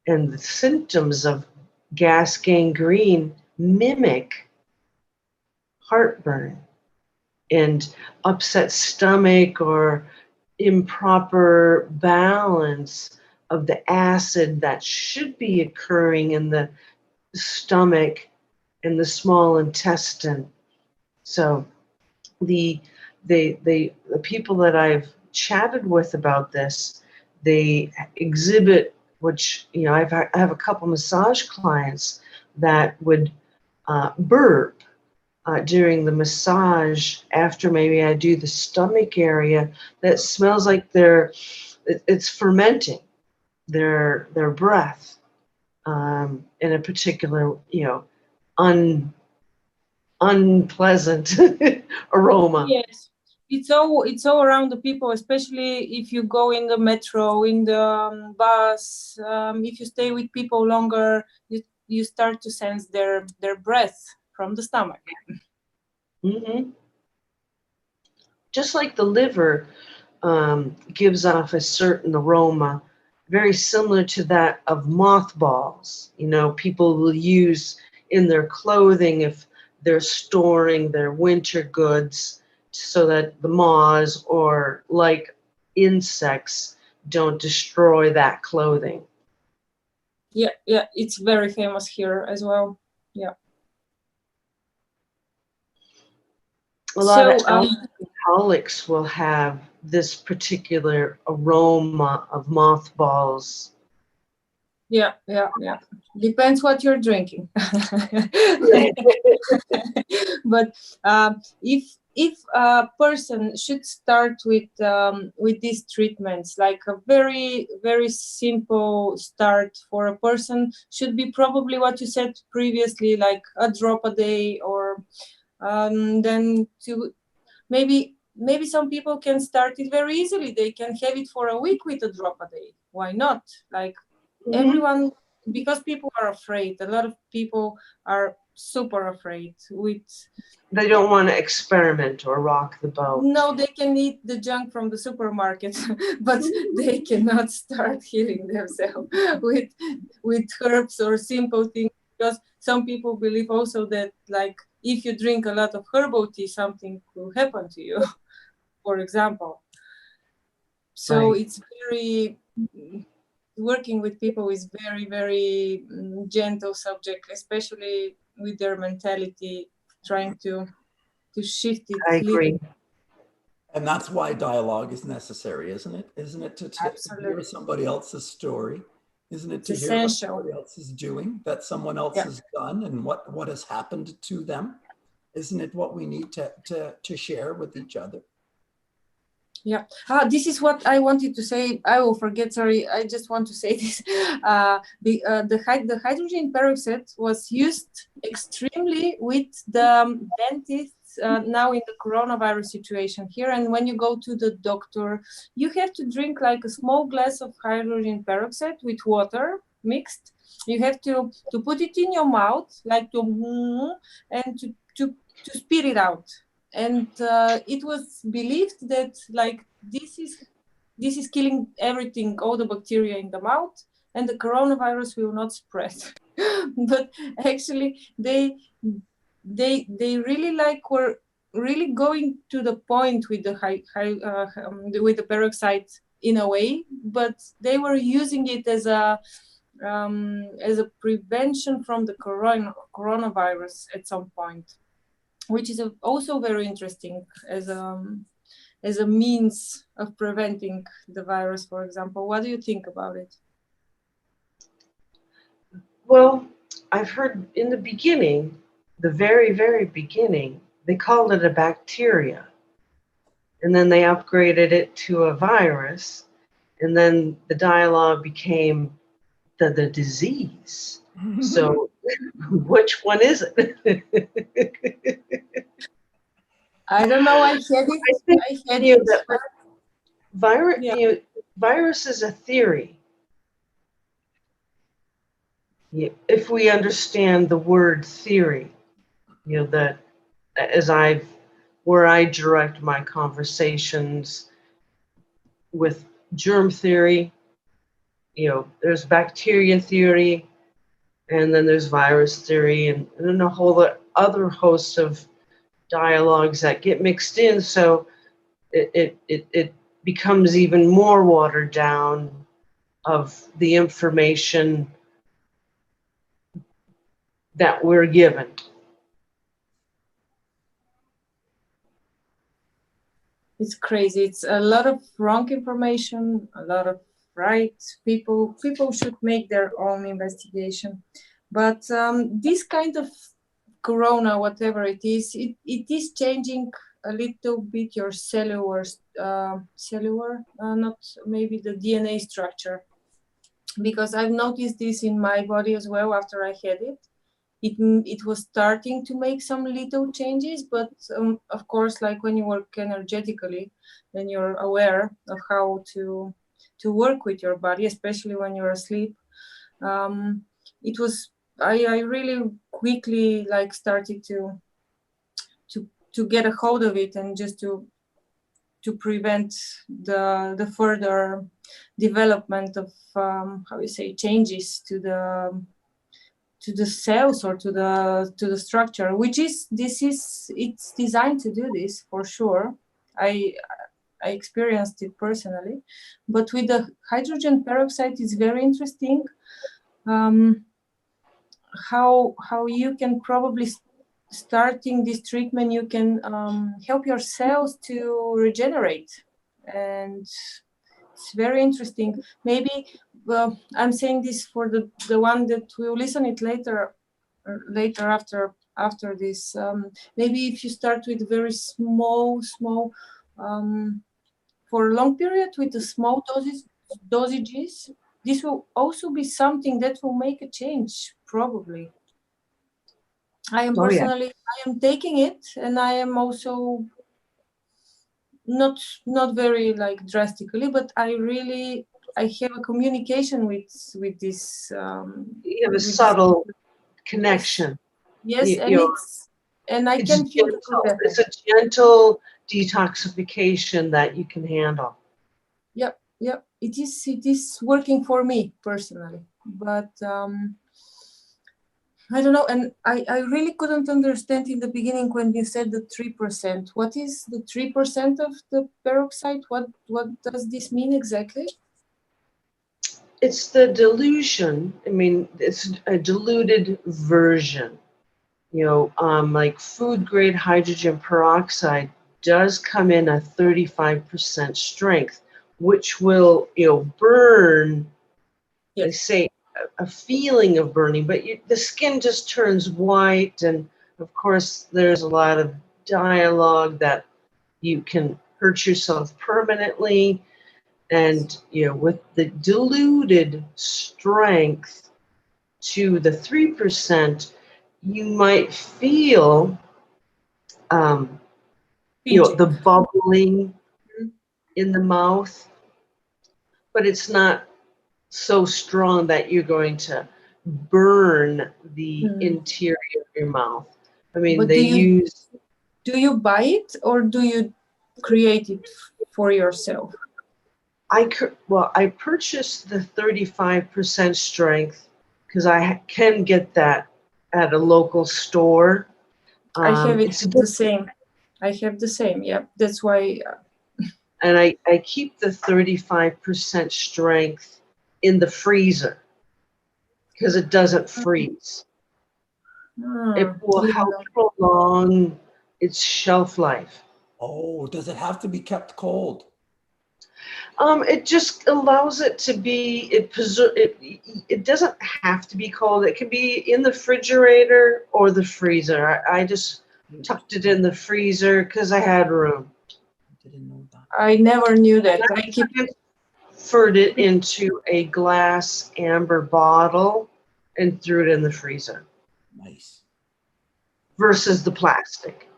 and the symptoms of gas gangrene mimic heartburn and upset stomach or improper balance of the acid that should be occurring in the stomach and the small intestine. So the people that I've chatted with about this, they exhibit, which, I have a couple massage clients that would burp during the massage after maybe I do the stomach area, that smells like it's fermenting their breath in a particular, unpleasant aroma. Yes, it's all around the people, especially if you go in the metro, in the bus. If you stay with people longer, you start to sense their breath from the stomach. Mm-hmm. Just like the liver gives off a certain aroma, very similar to that of mothballs. People will use in their clothing if they're storing their winter goods, so that the moths or like insects don't destroy that clothing. Yeah, it's very famous here as well. Yeah. A lot of alcoholics will have this particular aroma of mothballs. Yeah. Depends what you're drinking. But if a person should start with these treatments, like a very, very simple start for a person should be probably what you said previously, like a drop a day, or then to maybe some people can start it very easily. They can have it for a week with a drop a day. Why not? Like everyone, because people are afraid. A lot of people are super afraid They don't want to experiment or rock the boat. No, they can eat the junk from the supermarket, but they cannot start healing themselves with herbs or simple things, because some people believe also that, like, if you drink a lot of herbal tea, something will happen to you, for example. So Right. it's very, working with people is very, very gentle subject, especially with their mentality, trying to shift it. I agree. And that's why dialogue is necessary, isn't it? Isn't it to hear Absolutely. somebody else's story? Isn't it to It's hear what essential. somebody else is doing, that someone else Yeah. has done, and what has happened to them? Isn't it what we need to share with each other? Yeah, this is what I wanted to say. I will forget. Sorry, I just want to say this. The hydrogen peroxide was used extremely with the dentists now in the coronavirus situation here. And when you go to the doctor, you have to drink like a small glass of hydrogen peroxide with water mixed. You have to put it in your mouth, like and to spit it out. And it was believed that like this is killing everything, all the bacteria in the mouth, and the coronavirus will not spread. But actually they really like were really going to the point with the with the peroxide in a way, but they were using it as a prevention from the coronavirus at some point, which is also very interesting as a means of preventing the virus, for example. What do you think about it? Well, I've heard in the beginning, the very, very beginning, they called it a bacteria. And then they upgraded it to a virus. And then the dialogue became the disease. So which one is it? I don't know. I had it. I think, I had you know, it. that virus, Yeah. you know, virus is a theory. If we understand the word theory, you know, that as where I direct my conversations with germ theory, you know, there's bacteria theory, and then there's virus theory, and then a whole other host of dialogues that get mixed in. So it becomes even more watered down of the information that we're given. It's crazy. It's a lot of wrong information, a lot of right people. People should make their own investigation. But this kind of corona, whatever it is changing a little bit your cellular, not maybe the DNA structure. Because I've noticed this in my body as well after I had it. It was starting to make some little changes, but of course, like when you work energetically, then you're aware of how to work with your body, especially when you're asleep. It was I really quickly like started to get a hold of it, and just to prevent the further development of how you say changes to the cells or to the structure, which is it's designed to do this for sure. I experienced it personally, but with the hydrogen peroxide, it's very interesting how you can probably starting this treatment, you can help your cells to regenerate, and it's very interesting. Maybe I'm saying this for the one that will listen it later after this. Maybe if you start with very small for a long period with the small dosages, this will also be something that will make a change probably. I am personally, I am taking it, and I am also not very like drastically, but I have a communication with this. You have a subtle connection. Yes, and I can feel it's a gentle detoxification that you can handle. Yep. It is working for me personally, but I don't know, and I really couldn't understand in the beginning when you said the 3%. What is the 3% of the peroxide? What does this mean exactly? It's the dilution. I mean, it's a diluted version. You know, like food grade hydrogen peroxide does come in a 35% strength, which will, you know, burn. Yes. They say a feeling of burning, but the skin just turns white. And of course, there's a lot of dialogue that you can hurt yourself permanently. And, with the diluted strength to the 3%, you might feel, the bubbling in the mouth, but it's not so strong that you're going to burn the interior of your mouth. I mean, But do you buy it or do you create it for yourself? I purchased the 35% strength because I can get that at a local store. I have the same. I have the same. Yeah, that's why. And I keep the 35% strength in the freezer because it doesn't freeze. It will help prolong its shelf life. Oh, does it have to be kept cold? It just allows it to be, it doesn't have to be cold. It can be in the refrigerator or the freezer. I just tucked it in the freezer because I had room. Didn't know that. I never knew that. I transferred it into a glass amber bottle and threw it in the freezer. Nice. Versus the plastic.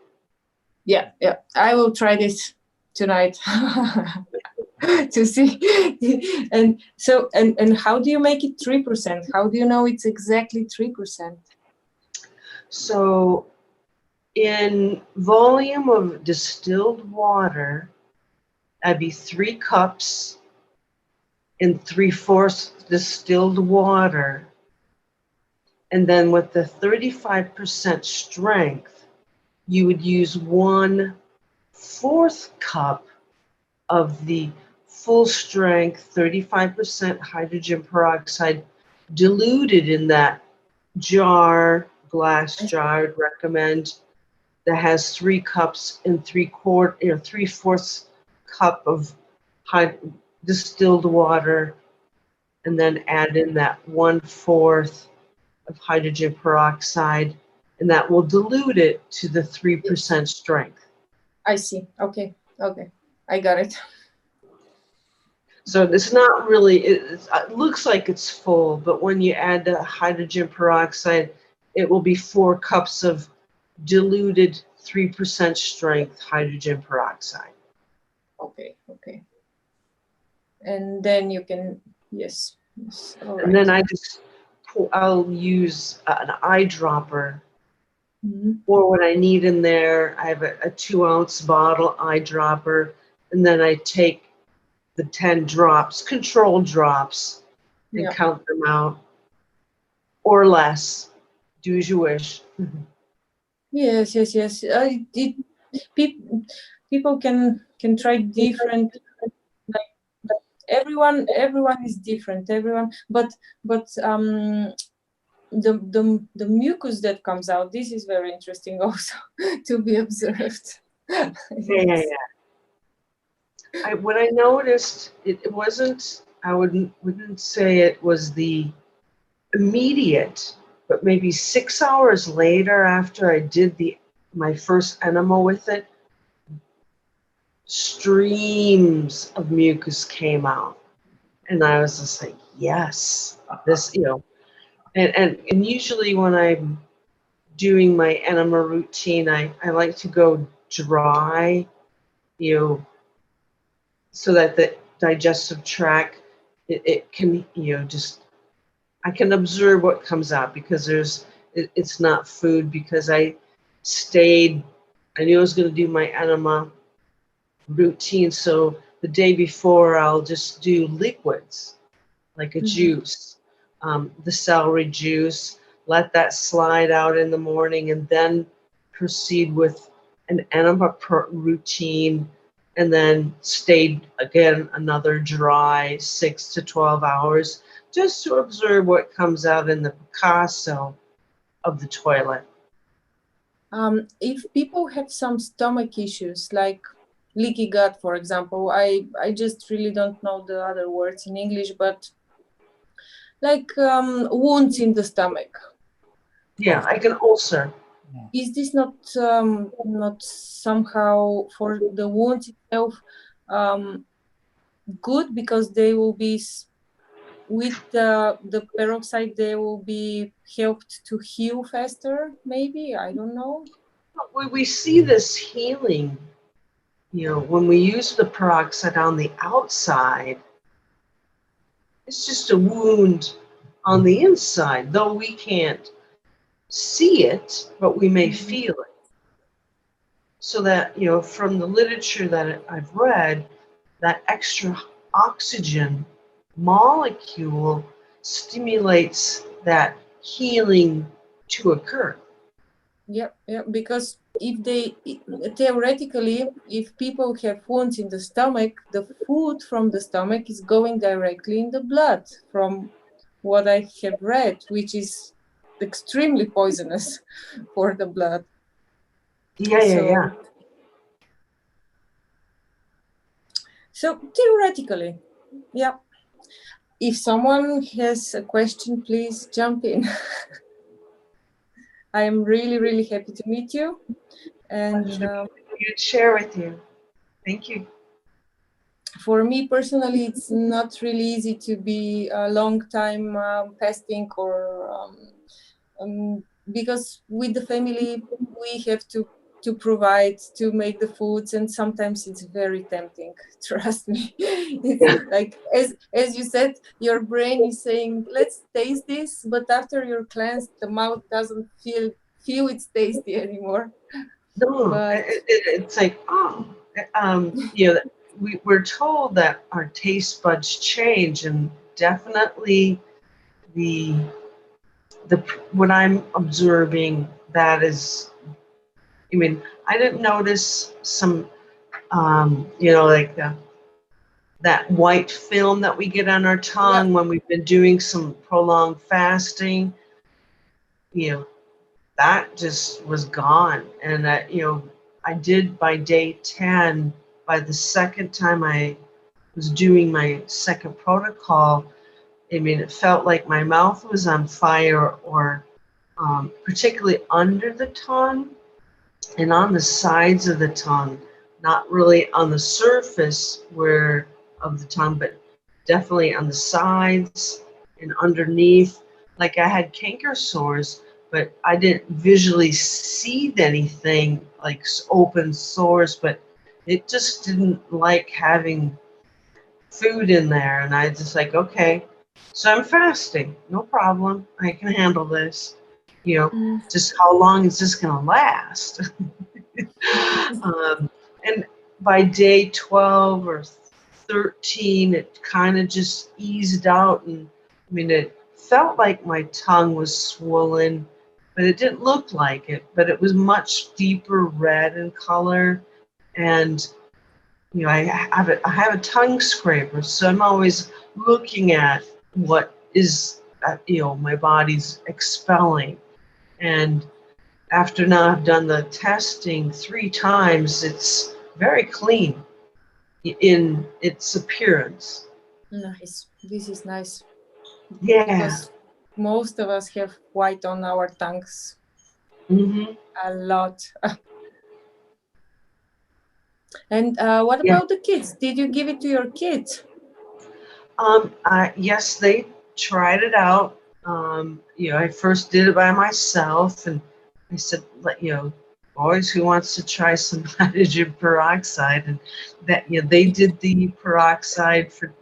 Yeah. I will try this tonight to see. And so, and how do you make it 3%? How do you know it's exactly 3%? So, in volume of distilled water, that'd be 3 cups in 3/4 distilled water. And then with the 35% strength, you would use 1/4 cup of the full strength 35% hydrogen peroxide diluted in that glass jar, I'd recommend, that has 3 cups and 3/4 cup of distilled water, and then add in that 1/4 of hydrogen peroxide, and that will dilute it to the 3% strength. I see. Okay. I got it. So it's not really, it looks like it's full, but when you add the hydrogen peroxide, it will be 4 cups of diluted 3% strength hydrogen peroxide. Okay. And then you can, yes. All right. And then I'll use an eyedropper, or what I need in there, I have a 2-ounce bottle eyedropper, and then I take the 10 drops, controlled drops, and count them out, or less. Do as you wish. Yes. People can try different. Like everyone is different. But the mucus that comes out. This is very interesting also to be observed. Yeah. What I noticed, it wasn't. I wouldn't say it was the immediate, but maybe 6 hours later after I did my first enema with it, streams of mucus came out, and I was just like, yes, this, and usually when I'm doing my enema routine, I like to go dry, so that the digestive tract, it can, I can observe what comes out, because it's not food, because I knew I was going to do my enema routine. So the day before, I'll just do liquids, like a juice, the celery juice, let that slide out in the morning, and then proceed with an enema routine, and then stayed again another dry 6 to 12 hours, just to observe what comes out in the Picasso of the toilet. If people have some stomach issues, like leaky gut, for example, I just really don't know the other words in English, but like wounds in the stomach. Yeah, like an ulcer. is this not somehow for the wound itself good, because they will be with the peroxide, they will be helped to heal faster, maybe, I don't know. We see this healing, when we use the peroxide on the outside. It's just a wound on the inside, though we can't see it, but we may feel it. So that, from the literature that I've read, that extra oxygen molecule stimulates that healing to occur. Yeah, because theoretically, if people have wounds in the stomach, the food from the stomach is going directly in the blood, from what I have read, which is extremely poisonous for the blood. Yeah. So theoretically, yeah. If someone has a question, please jump in. I am really, really happy to meet you. And You'd share with you. Thank you. For me personally, it's not really easy to be a long time fasting, or because with the family we have to provide, to make the foods, and sometimes it's very tempting. Trust me. It's like, as you said, your brain is saying, let's taste this, but after you're cleansed, the mouth doesn't feel it's tasty anymore. No, But it's like, we're told that our taste buds change, and definitely the what I'm observing, that is, I didn't notice some, like that white film that we get on our tongue when we've been doing some prolonged fasting. That just was gone. And I did by day 10, by the second time I was doing my second protocol, it felt like my mouth was on fire, or particularly under the tongue and on the sides of the tongue, not really on the surface of the tongue, but definitely on the sides and underneath. Like I had canker sores, but I didn't visually see anything like open sores, but it just didn't like having food in there. And I just like, okay, so I'm fasting, no problem. I can handle this. Just how long is this going to last? And by day 12 or 13, it kind of just eased out. And it felt like my tongue was swollen, but it didn't look like it. But it was much deeper red in color. And I have a tongue scraper, so I'm always looking at what is my body's expelling. And after now I've done the testing 3 times, it's very clean in its appearance. Nice. This is nice. Yeah. Because most of us have white on our tongues. A lot. And what about the kids? Did you give it to your kids? Yes, they tried it out. I first did it by myself, and I said, boys, who wants to try some hydrogen peroxide? And that, they did the peroxide for,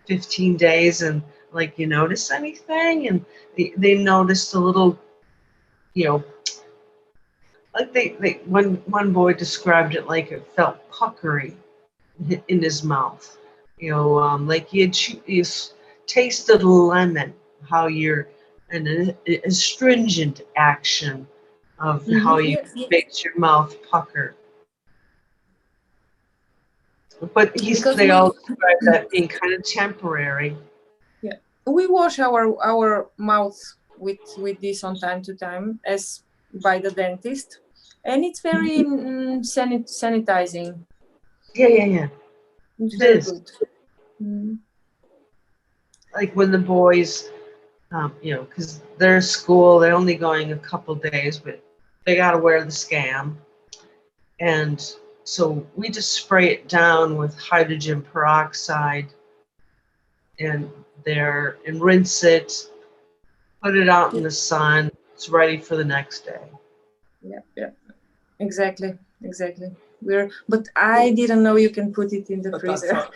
15 days, and like, you notice anything? And they noticed a little, like one boy described it like it felt puckery in his mouth. Like he tasted lemon, how you're an astringent action of how you makes your mouth pucker. But they all describe that being kind of temporary. Yeah, we wash our mouth with this on time to time, as by the dentist, and it's very sanitizing. Yeah. It's very good. Like when the boys, because they're in school, they're only going a couple days, but they got to wear the scam. And so we just spray it down with hydrogen peroxide and rinse it, put it out in the sun. It's ready for the next day. Yeah, exactly. But I didn't know you can put it in the But freezer.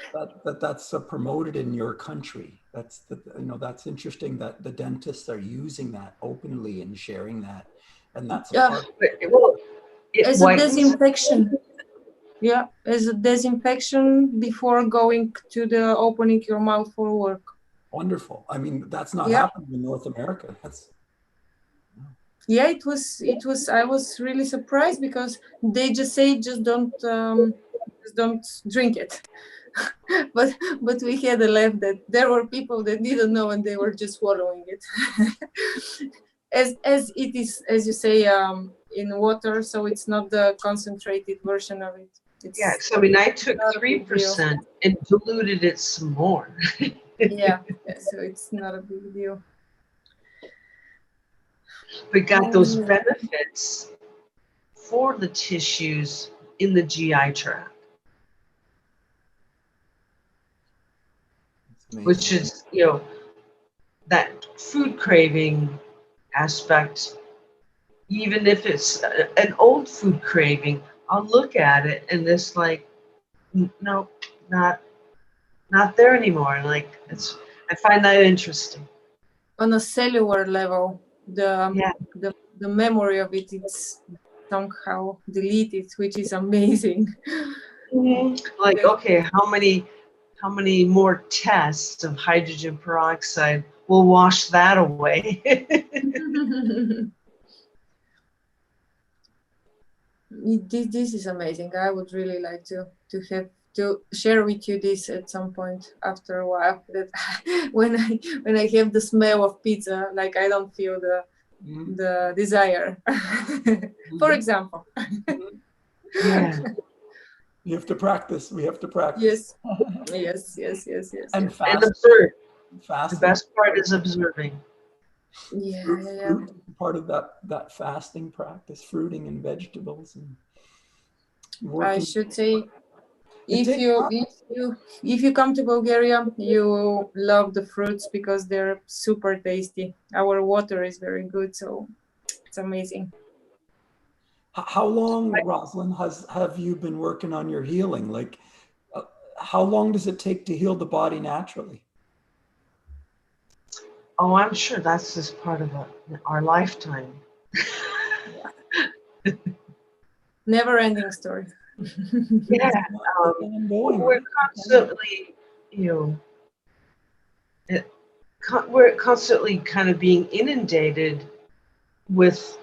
that's promoted in your country. That's interesting that the dentists are using that openly and sharing that, and that's a Yeah. part. Well, it As a whitens. disinfection. Yeah, as a disinfection before going to the opening your mouth for work. Wonderful. I mean, that's not Yeah. happening in North America. Yeah, it was I was really surprised because they just say just don't drink it. but we had a laugh that there were people that didn't know and they were just swallowing it. as it is, as you say, in water, so it's not the concentrated version of it. Yeah, so I mean, I took not a big deal. 3% and diluted it some more. Yeah, so it's not a big deal. We got those benefits for the tissues in the GI tract, which is, that food craving aspect. Even if it's an old food craving, I'll look at it and it's like, no, not there anymore. Like I find that interesting. On a cellular level, the memory of it is somehow deleted, which is amazing. Like, okay, how many more tests of hydrogen peroxide will wash that away? This is amazing. I would really like to share with you this at some point after a while. That when I have the smell of pizza, like I don't feel the desire. For example. Yeah. You have to practice. We have to practice. Yes. And And observe. Fasting. The best part is observing. Yeah. Part of that fasting practice, fruiting and vegetables, and I should say, if you come to Bulgaria, you will love the fruits because they're super tasty. Our water is very good, so it's amazing. How long, Rosalind, have you been working on your healing? Like, how long does it take to heal the body naturally? Oh, I'm sure that's just part of our lifetime. Never-ending story. Yeah, we're constantly, we're constantly kind of being inundated with,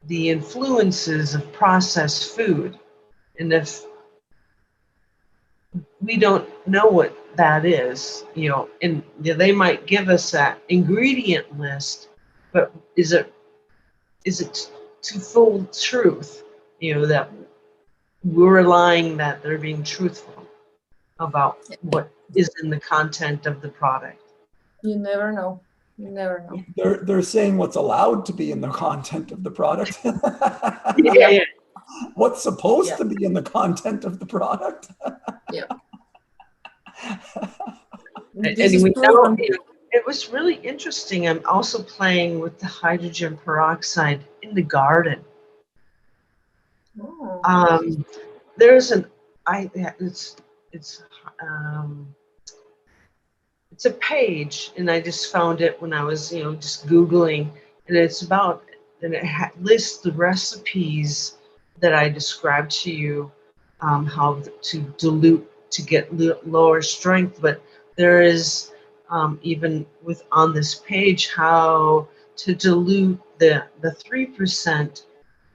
the influences of processed food. And if we don't know what that is, and they might give us that ingredient list, but is it to full truth, that we're relying that they're being truthful about what is in the content of the product. You never know. They're saying what's allowed to be in the content of the product. Yeah. What's supposed to be in the content of the product. Yeah. Anyway, now, it was really interesting. I'm also playing with the hydrogen peroxide in the garden. Oh. There's it's a page, and I just found it when I was, just Googling, and it lists the recipes that I described to you, how to dilute to get lower strength, but there is even on this page how to dilute the 3%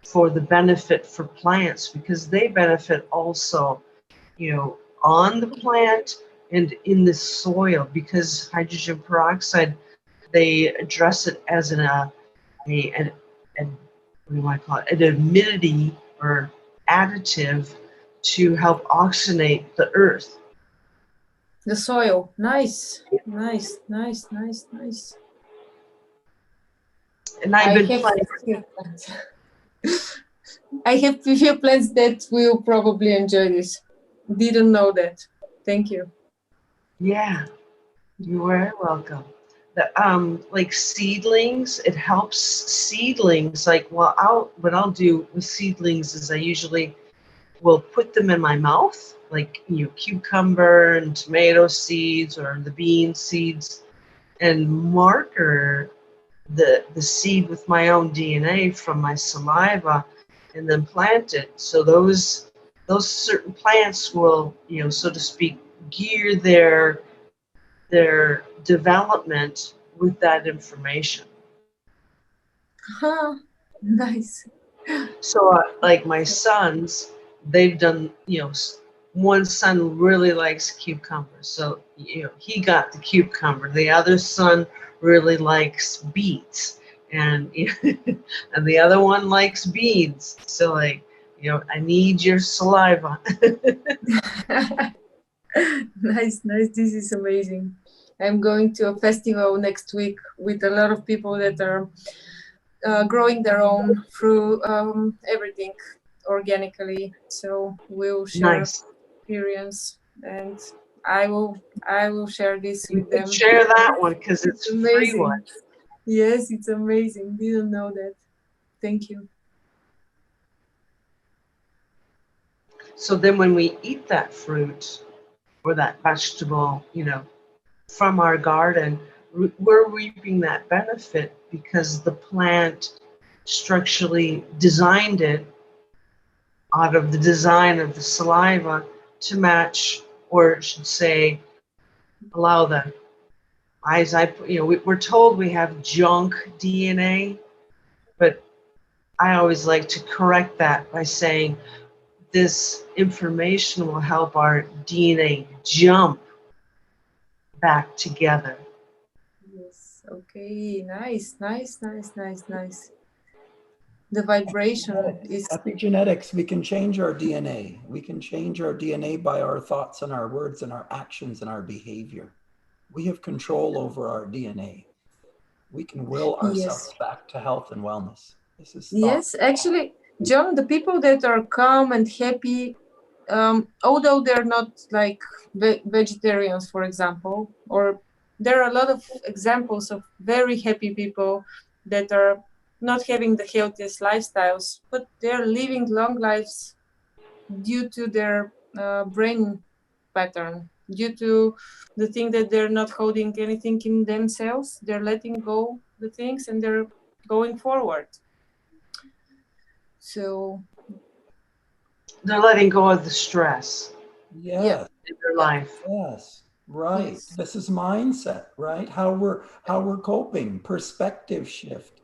for the benefit for plants, because they benefit also, on the plant and in the soil, because hydrogen peroxide, they address it as what do you want to call it, an humidity or additive to help oxygenate the earth. The soil, nice. And I've been have playing. few plants. I have few plants that will probably enjoy this. Didn't know that. Thank you. Yeah, you're very welcome. The like seedlings, it helps seedlings. Like, well, what I'll do with seedlings is I usually will put them in my mouth, like cucumber and tomato seeds or the bean seeds, and marker the seed with my own DNA from my saliva, and then plant it. So those certain plants will, so to speak, gear their development with that information. Ah, nice. So like my sons, they've done, one son really likes cucumbers. So, he got the cucumber. The other son really likes beets. And, and the other one likes beans. So like, I need your saliva. Nice, nice. This is amazing. I'm going to a festival next week with a lot of people that are growing their own through everything organically. So we'll share Nice. experience, and I will share this You with can them. share that one because it's a free Amazing. one. Yes, it's amazing. Didn't know that. Thank you. So then when we eat that fruit or that vegetable, from our garden, we're reaping that benefit because the plant structurally designed it out of the design of the saliva to match, or I should say, allow the eyes. We're told we have junk DNA, but I always like to correct that by saying this information will help our DNA jump back together. Yes. Okay. Nice. Nice. Nice. Nice. Nice. The vibration is. Epigenetics, we can change our DNA. We can change our DNA by our thoughts and our words and our actions and our behavior. We have control over our DNA. We can will ourselves Yes. back to health and wellness. This is Yes, actually, John, the people that are calm and happy, although they're not like vegetarians, for example, or there are a lot of examples of very happy people that are not having the healthiest lifestyles, but they're living long lives due to their brain pattern, due to the thing that they're not holding anything in themselves, they're letting go the things and they're going forward. So they're letting go of the stress yes, in their life. yes, right. Yes. This is mindset, right? How we're coping, perspective shift,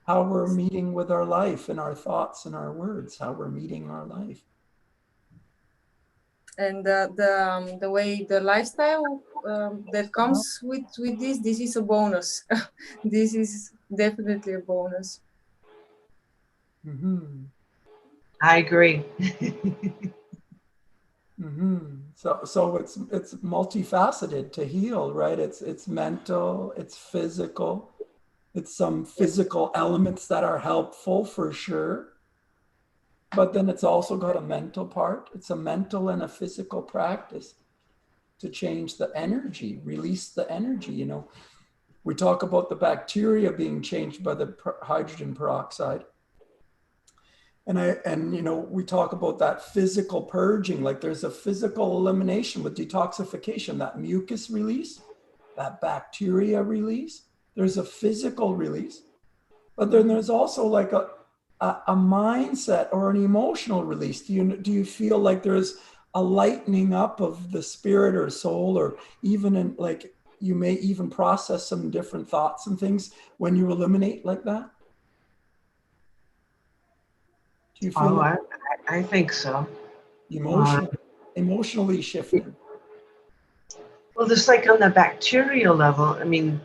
how we're meeting with our life and our thoughts and our words, how we're meeting our life. And the way the lifestyle that comes with this is a bonus. This is definitely a bonus. Mm-hmm. I agree. Mm-hmm. So it's multifaceted to heal, right? It's mental, it's physical, it's some physical elements that are helpful for sure. But then it's also got a mental part. It's a mental and a physical practice to change the energy, release the energy. We talk about the bacteria being changed by the hydrogen peroxide. And we talk about that physical purging, like there's a physical elimination with detoxification, that mucus release, that bacteria release. There's a physical release, but then there's also like a mindset or an emotional release. Do you feel like there's a lightening up of the spirit or soul, or even in like you may even process some different thoughts and things when you eliminate like that? Do you feel I think so. Emotionally shifting? Well, just like on the bacterial level, I mean,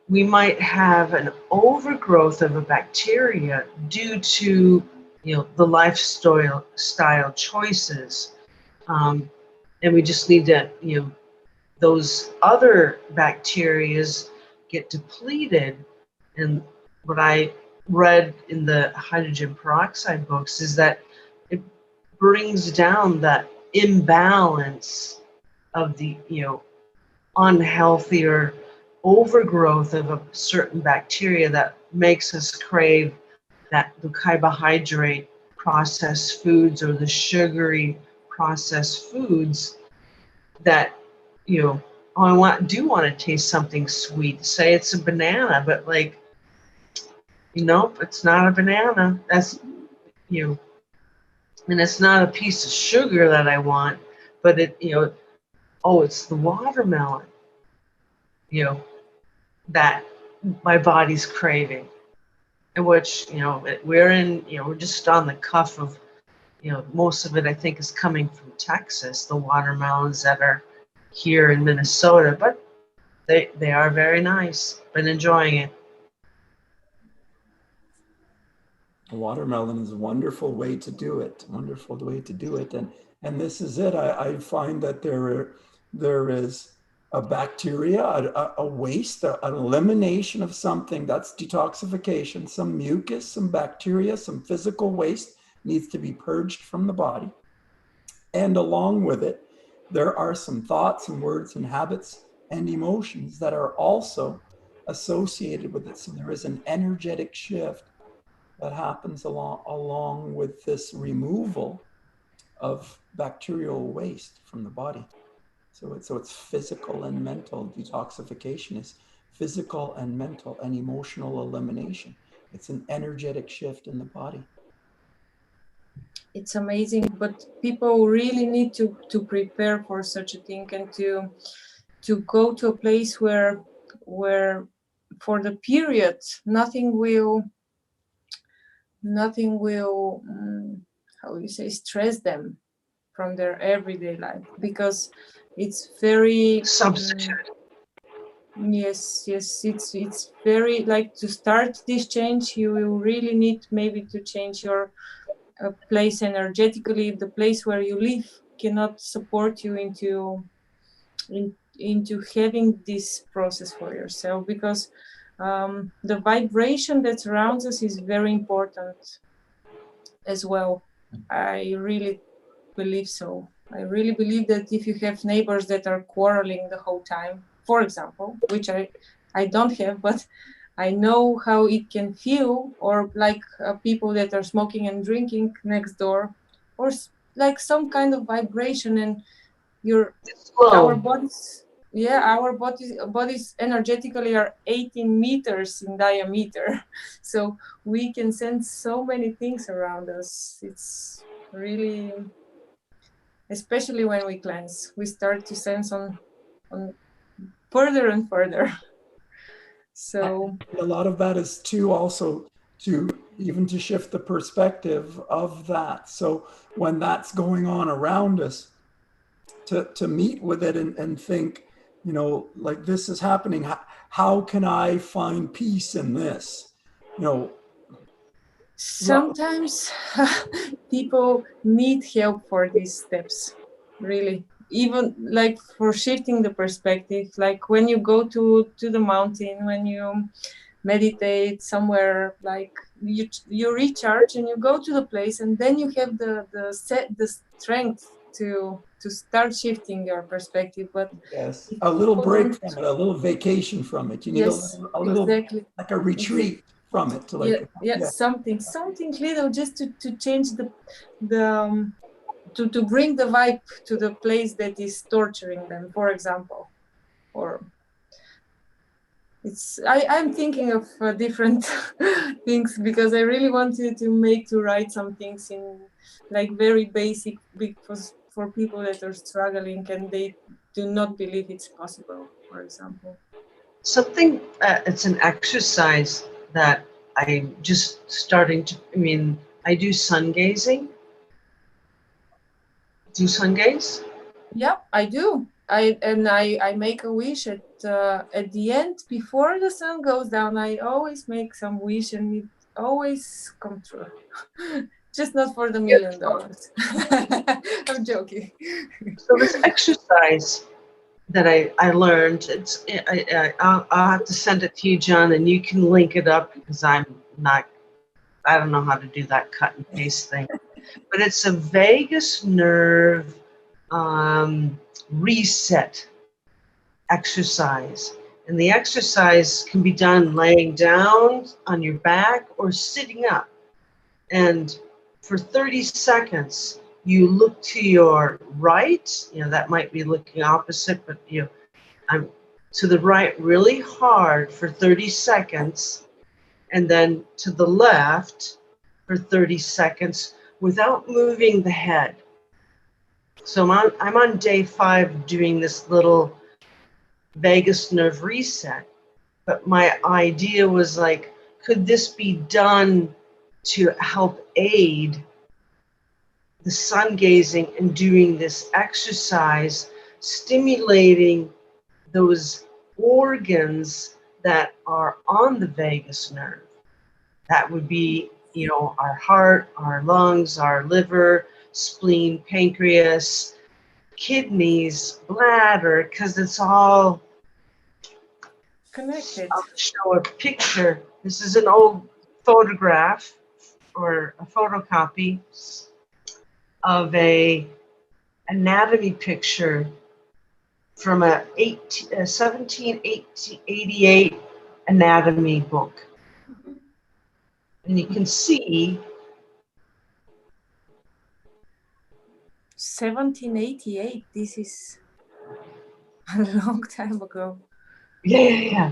we might have an overgrowth of a bacteria due to, the lifestyle choices. And we just need to, those other bacterias get depleted. And what I read in the hydrogen peroxide books is that it brings down that imbalance of the, unhealthy or overgrowth of a certain bacteria that makes us crave the carbohydrate processed foods or the sugary processed foods that, I do want to taste something sweet. Say it's a banana, but like, nope, it's not a banana. That's, and it's not a piece of sugar that I want, but it's the watermelon, that my body's craving. In which, we're just on the cuff of, most of it I think is coming from Texas, the watermelons that are here in Minnesota, but they are very nice. Been enjoying it. Watermelon is a wonderful way to do it. Wonderful way to do it. And this is it. I find that there is a bacteria, a waste, an elimination of something. That's detoxification. Some mucus, some bacteria, some physical waste needs to be purged from the body. And along with it, there are some thoughts and words and habits and emotions that are also associated with it. So there is an energetic shift that happens along with this removal of bacterial waste from the body. So it's physical and mental. Detoxification is physical and mental and emotional elimination. It's an energetic shift in the body. It's amazing, but people really need to prepare for such a thing and to go to a place where for the period nothing will how you say, stress them from their everyday life, because it's very Substitute. Yes, it's very, like, to start this change, you will really need maybe to change your place energetically. The place where you live cannot support you into having this process for yourself, because the vibration that surrounds us is very important as well. I really believe so. I really believe that if you have neighbors that are quarreling the whole time, for example, which I don't have, but I know how it can feel, or like people that are smoking and drinking next door, or like some kind of vibration, and our bodies energetically are 18 meters in diameter, so we can sense so many things around us. It's really, especially when we cleanse, we start to sense on further and further. So a lot of that is also to shift the perspective of that. So when that's going on around us, to meet with it and think, like, this is happening. How can I find peace in this? Sometimes people need help for these steps, really. Even like for shifting the perspective, like when you go to the mountain, when you meditate somewhere, like you recharge and you go to the place, and then you have the strength to start shifting your perspective. But yes, a little break from it, a little vacation from it. You need a little exactly, like a retreat from it. To like, something little, just to change the to bring the vibe to the place that is torturing them, for example. Or I'm thinking of different things, because I really wanted to write some things in like very basic, because for people that are struggling and they do not believe it's possible, for example. Something, it's an exercise that I'm just starting to, I do sun gazing. Do you sun gaze? Yeah, I do. I make a wish at the end, before the sun goes down. I always make some wish, and it always comes true. Just not for the $1 million. I'm joking. So this exercise that I learned, I'll have to send it to you, John, and you can link it up, because I'm not I don't know how to do that cut and paste thing, but it's a vagus nerve reset exercise. And the exercise can be done laying down on your back or sitting up. And for 30 seconds, you look to your right, that might be looking opposite, but I'm to the right really hard for 30 seconds, and then to the left for 30 seconds without moving the head. So I'm on day 5 doing this little vagus nerve reset. But my idea was like, could this be done to help aid the sun gazing and doing this exercise, stimulating those organs that are on the vagus nerve? That would be, our heart, our lungs, our liver, spleen, pancreas, kidneys, bladder, because it's all Connected. I'll show a picture. This is an old photograph or a photocopy of a anatomy picture from a 1788 anatomy book. And you can see 1788. This is a long time ago. yeah.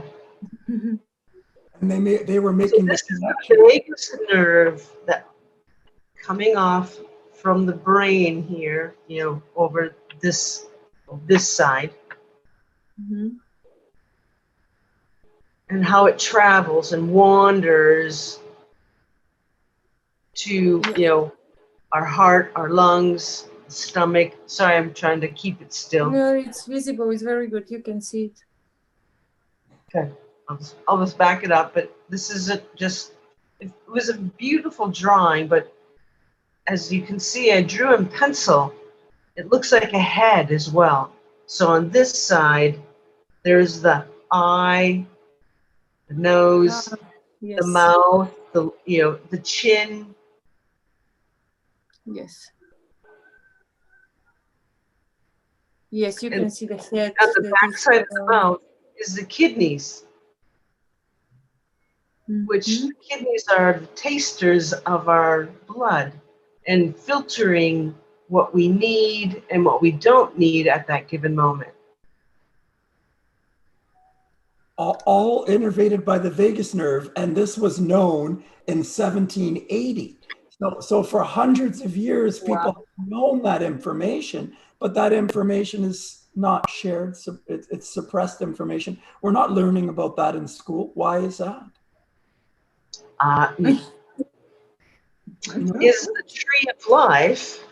And they were making This this is connection. the vagus nerve that coming off from the brain here, over this side, and how it travels and wanders to, our heart, our lungs, stomach. Sorry, I'm trying to keep it still. No, it's visible. It's very good. You can see it. Okay, I'll just back it up, but this isn't just, it was a beautiful drawing, but as you can see, I drew in pencil. It looks like a head as well. So on this side, there's the eye, the nose, Yes. the mouth, the chin. Yes. Yes, you And can see the head. On the that back is, side of the mouth is the kidneys, which mhm. the kidneys are the tasters of our blood and filtering what we need and what we don't need at that given moment. All innervated by the vagus nerve, and this was known in 1780. So for hundreds of years, people have known that information, but that information is not shared. So it's suppressed information. We're not learning about that in school. Why is that? Is the tree of life,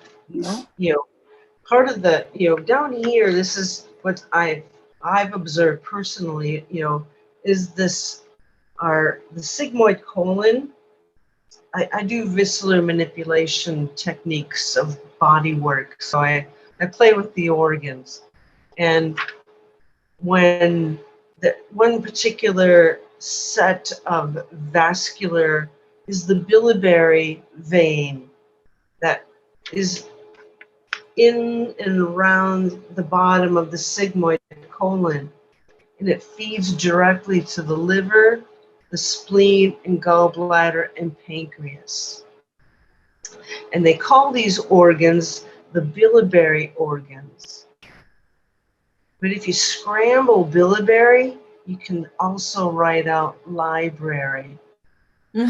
part of the, down here, this is what I've observed personally, is this, the sigmoid colon. I do visceral manipulation techniques of body work. So I play with the organs. And when one particular set of vascular is the biliary vein that is in and around the bottom of the sigmoid colon, and it feeds directly to the liver, the spleen, and gallbladder and pancreas. And they call these organs the biliary organs. But if you scramble biliary, you can also write out library. And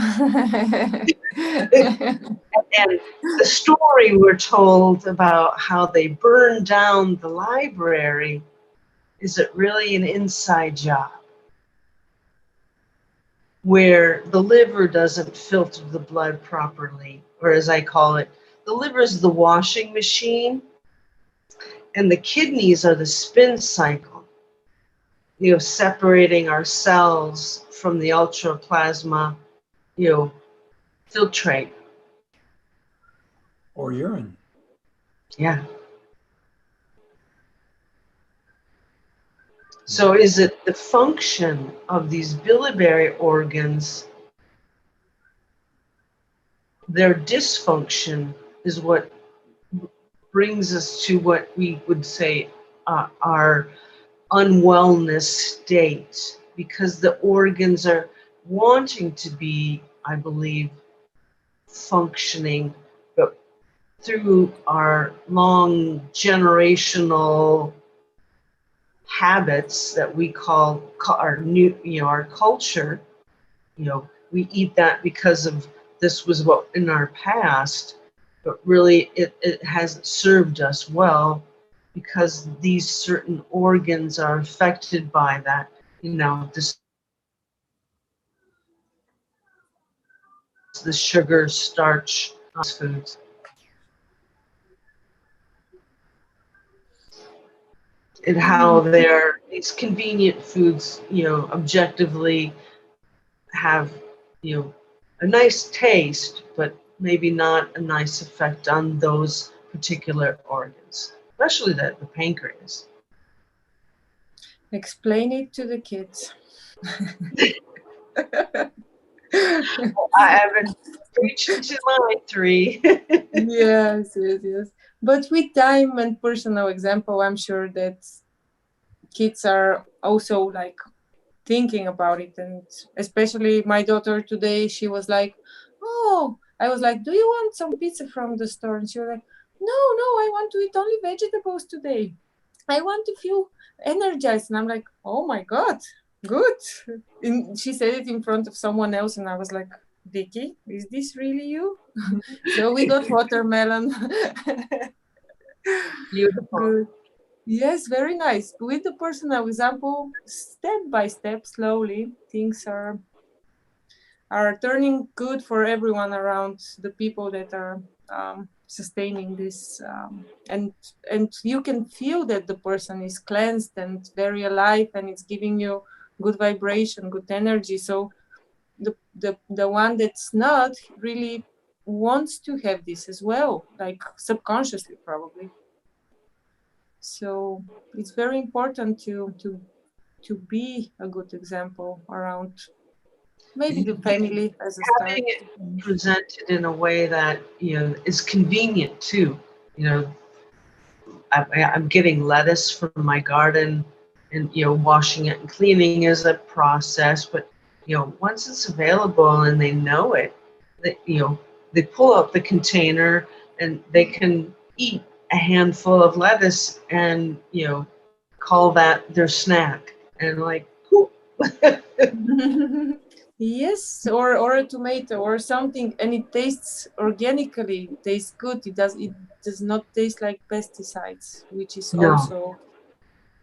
the story we're told about how they burned down the library, is it really an inside job? Where the liver doesn't filter the blood properly, or as I call it, the liver is the washing machine, and the kidneys are the spin cycle, separating our cells from the ultraplasma, filtrate. Or urine. Yeah. So is it the function of these biliary organs their dysfunction is what brings us to what we would say our unwellness state, because the organs are wanting to be, I believe, functioning, but through our long generational habits that we call our new, our culture, we eat that because of this was what in our past, but really it hasn't served us well, because these certain organs are affected by that, this the sugar, starch, foods. And how these convenient foods, objectively have, a nice taste, but maybe not a nice effect on those particular organs, especially the pancreas. Explain it to the kids. I've been preaching to my 3. Yes. But with time and personal example, I'm sure that kids are also like thinking about it. And especially my daughter today, she was like, oh, I was like, do you want some pizza from the store? And she was like, no, I want to eat only vegetables today. I want to feel energized. And I'm like, oh my God, good. And she said it in front of someone else. And I was like, Vicky, is this really you? So we got watermelon. Beautiful. Good. Yes, very nice. With the personal example, step by step, slowly, things are turning good for everyone around, the people that are sustaining this, and you can feel that the person is cleansed and very alive, and it's giving you good vibration, good energy. So the one that's not really wants to have this as well, like subconsciously probably. So it's very important to be a good example around maybe the family as a start. Having it presented in a way that is convenient too. I'm getting lettuce from my garden, and washing it and cleaning is a process. But once it's available and they know it, they pull out the container and they can eat a handful of lettuce and call that their snack, and like, cool. Yes, or a tomato or something, and it tastes organically, tastes good. It does not taste like pesticides, which is No. also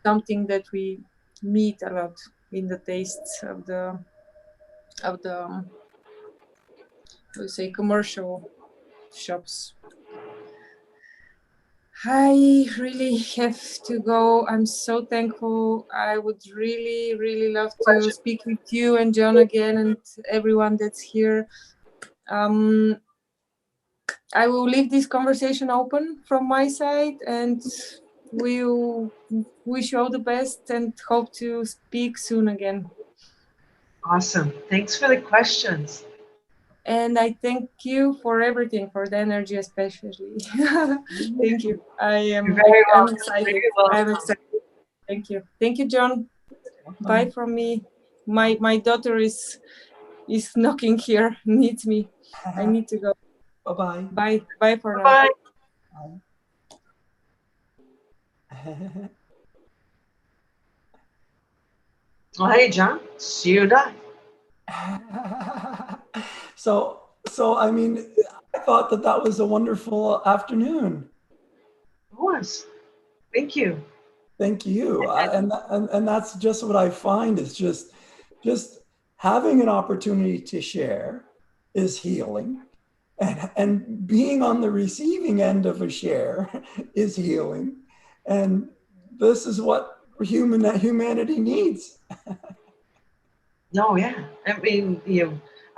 something that we meet a lot in the tastes of the let's say commercial shops. I really have to go. I'm so thankful. I would really, really love to speak with you and John again, and everyone that's here. I will leave this conversation open from my side, and we'll wish you all the best and hope to speak soon again. Awesome. Thanks for the questions. And I thank you for everything, for the energy especially. Thank you. I'm excited. I'm excited. Thank you. Thank you, John. Bye from me. My daughter is knocking here, needs me. I need to go. Bye-bye. Bye. Bye for now. Bye. Well, hey, John. See you tonight. So I mean, I thought that was a wonderful afternoon. It was. Thank you. Thank you. And that's just what I find is just having an opportunity to share is healing, and being on the receiving end of a share is healing, and this is what humanity needs. Oh, yeah. I mean,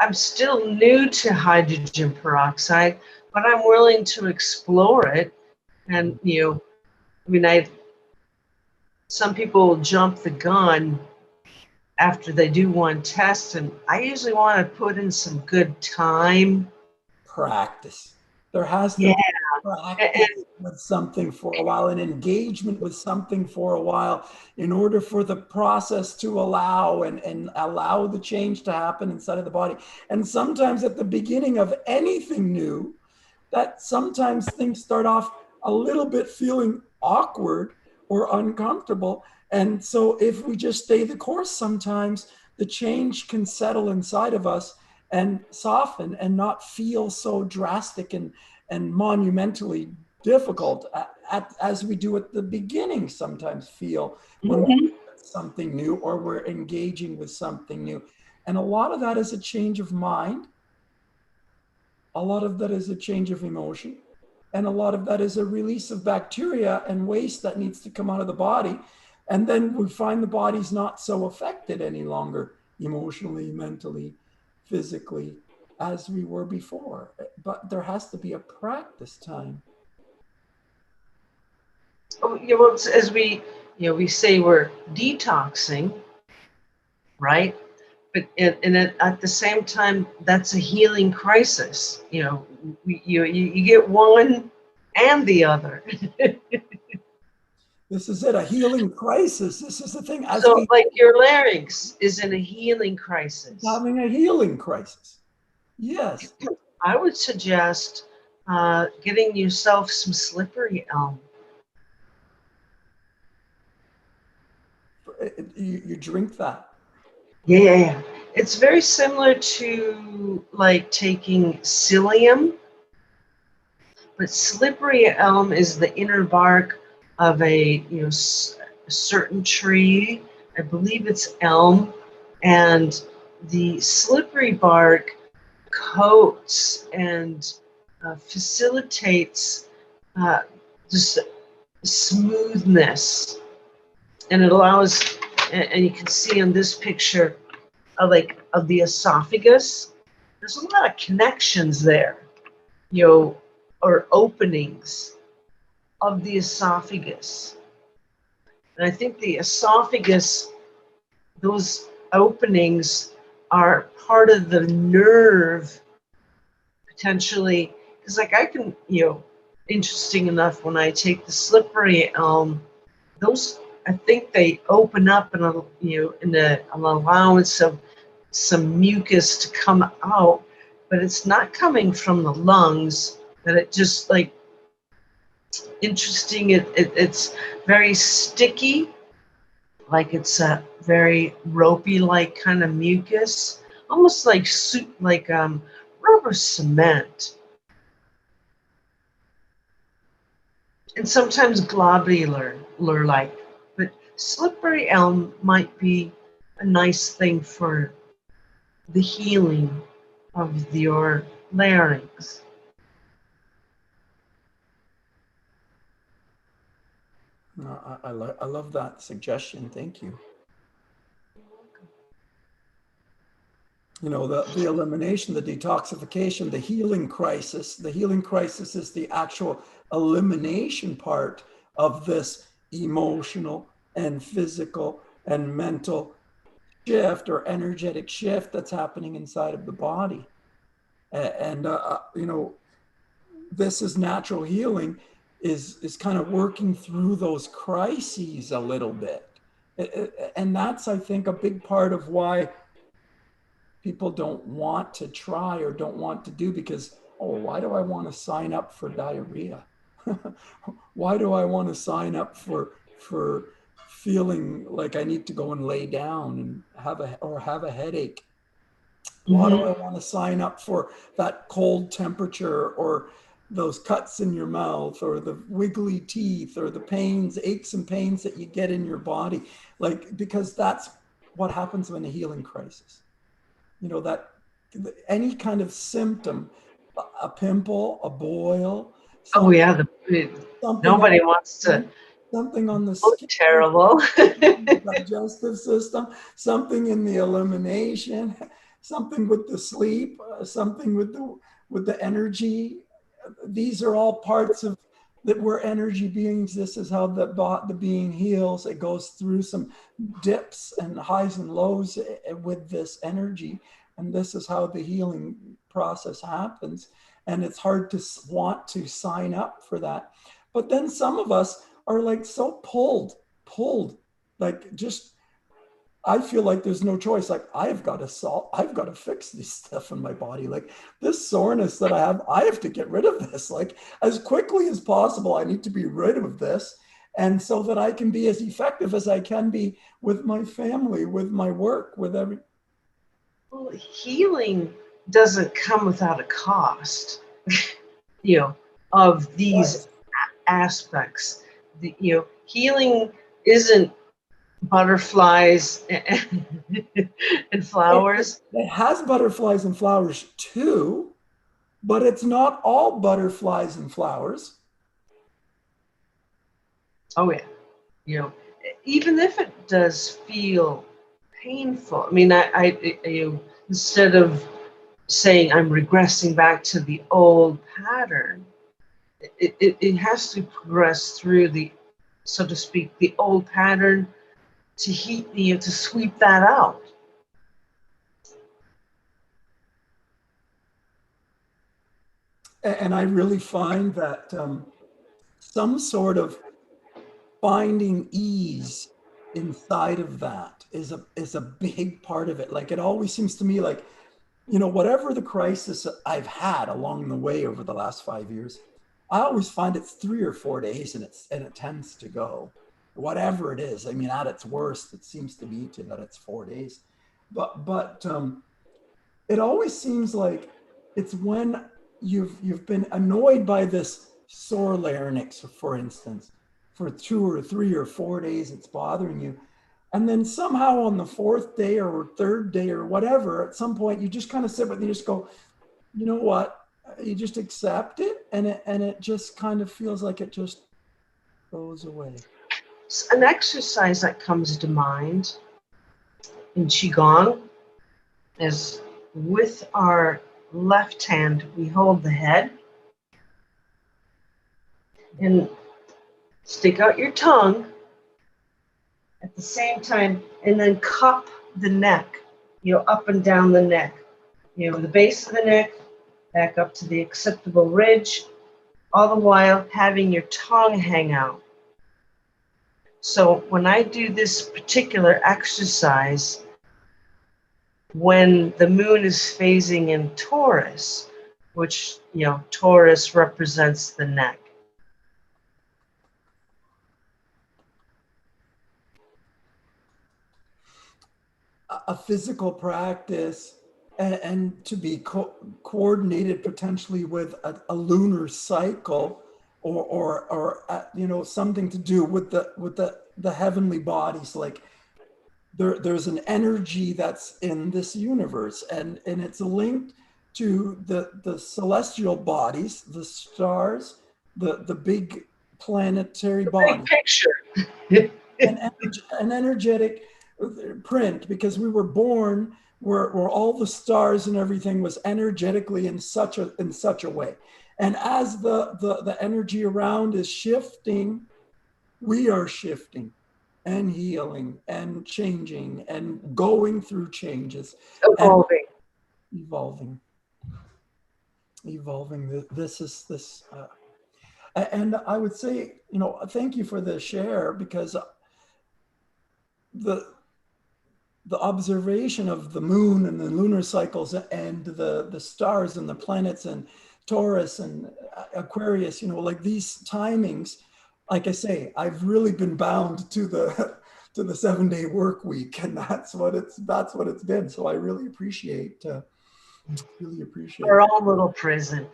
I'm still new to hydrogen peroxide, but I'm willing to explore it. And, some people jump the gun after they do one test, and I usually want to put in some good time practice. There has to Yeah. be practice with something for a while, an engagement with something for a while, in order for the process to allow and allow the change to happen inside of the body. And sometimes at the beginning of anything new, that sometimes things start off a little bit feeling awkward or uncomfortable. And so if we just stay the course, sometimes the change can settle inside of us and soften and not feel so drastic and monumentally difficult as we do at the beginning sometimes feel when we're doing something new or we're engaging with something new. And a lot of that is a change of mind. A lot of that is a change of emotion. And a lot of that is a release of bacteria and waste that needs to come out of the body. And then we find the body's not so affected any longer, emotionally, mentally, physically, as we were before. But there has to be a practice time. Oh, yeah, well, as we, we say we're detoxing, right? But and at the same time, that's a healing crisis. You get one and the other. This is it, a healing crisis. This is the thing. So, like your larynx is in a healing crisis. Having a healing crisis. Yes. I would suggest getting yourself some slippery elm. You drink that. Yeah. It's very similar to like taking psyllium, but slippery elm is the inner bark of a certain tree. I believe it's elm, and the slippery bark coats and facilitates just smoothness, and it allows, and you can see in this picture of the esophagus, there's a lot of connections there, or openings of the esophagus. And I think the esophagus, those openings are part of the nerve, potentially, because like I can, interesting enough, when I take the slippery elm, those, I think they open up in an allowance of some mucus to come out, but it's not coming from the lungs. That it just like interesting. It's very sticky, like it's a very ropey like kind of mucus, almost like rubber cement, and sometimes globular like. But slippery elm might be a nice thing for the healing of your larynx. No, I love that suggestion. Thank you. The elimination, the detoxification, the healing crisis. The healing crisis is the actual elimination part of this emotional and physical and mental shift or energetic shift that's happening inside of the body. And this is natural healing, is kind of working through those crises a little bit. And that's, I think, a big part of why people don't want to try or don't want to do, because, why do I want to sign up for diarrhea? Why do I want to sign up for feeling like I need to go and lay down and have a headache? Why do I want to sign up for that cold temperature or those cuts in your mouth or the wiggly teeth or the pains, aches and pains that you get in your body? Because that's what happens in a healing crisis. That any kind of symptom, a pimple, a boil. Oh yeah, nobody wants to. Something on the skin, terrible. Digestive system, something in the elimination, something with the sleep, something with the energy. These are all parts of that. We're energy beings. This is how the being heals. It goes through some dips and highs and lows with this energy, and this is how the healing process happens. and it's hard to want to sign up for that. But then some of us are like so pulled, like just, I feel like there's no choice. Like I've got to fix this stuff in my body. Like this soreness that I have to get rid of this. Like as quickly as possible, I need to be rid of this. And so that I can be as effective as I can be with my family, with my work, with every. Well, healing doesn't come without a cost, you know, of these aspects. Healing isn't butterflies and flowers. It has butterflies and flowers too, but it's not all butterflies and flowers. Oh yeah, even if it does feel painful. I mean, instead of saying I'm regressing back to the old pattern, it has to progress through the, so to speak, the old pattern to sweep that out. And I really find that some sort of finding ease inside of that is a big part of it. Like it always seems to me like, whatever the crisis I've had along the way over the last 5 years, I always find it's 3 or 4 days and it tends to go. Whatever it is, I mean, at its worst, it seems to be that it's 4 days. But it always seems like it's when you've been annoyed by this sore larynx, for instance, for 2 or 3 or 4 days, it's bothering you. And then somehow on the 4th day or 3rd day or whatever, at some point you just kind of sit with it and you just go, you know what? You just accept it, and it just kind of feels like it just goes away. An exercise that comes to mind in Qigong is with our left hand, we hold the head and stick out your tongue at the same time, and then cup the neck, up and down the neck, the base of the neck, back up to the acceptable ridge, all the while having your tongue hang out. So when I do this particular exercise, when the moon is phasing in Taurus, which, Taurus represents the neck. A physical practice and to be coordinated potentially with a lunar cycle or something to do with the heavenly bodies. Like there's an energy that's in this universe and it's linked to the celestial bodies, the stars, the big planetary bodies. Big picture. an energetic print, because we were born where all the stars and everything was energetically in such a way. And as the energy around is shifting, we are shifting and healing and changing and going through changes. Evolving. And I would say, thank you for the share, because the observation of the moon and the lunar cycles and the stars and the planets and Taurus and Aquarius, like these timings, like I say, I've really been bound to the 7-day work week, and that's what it's been. So I really appreciate. We're all a little prison.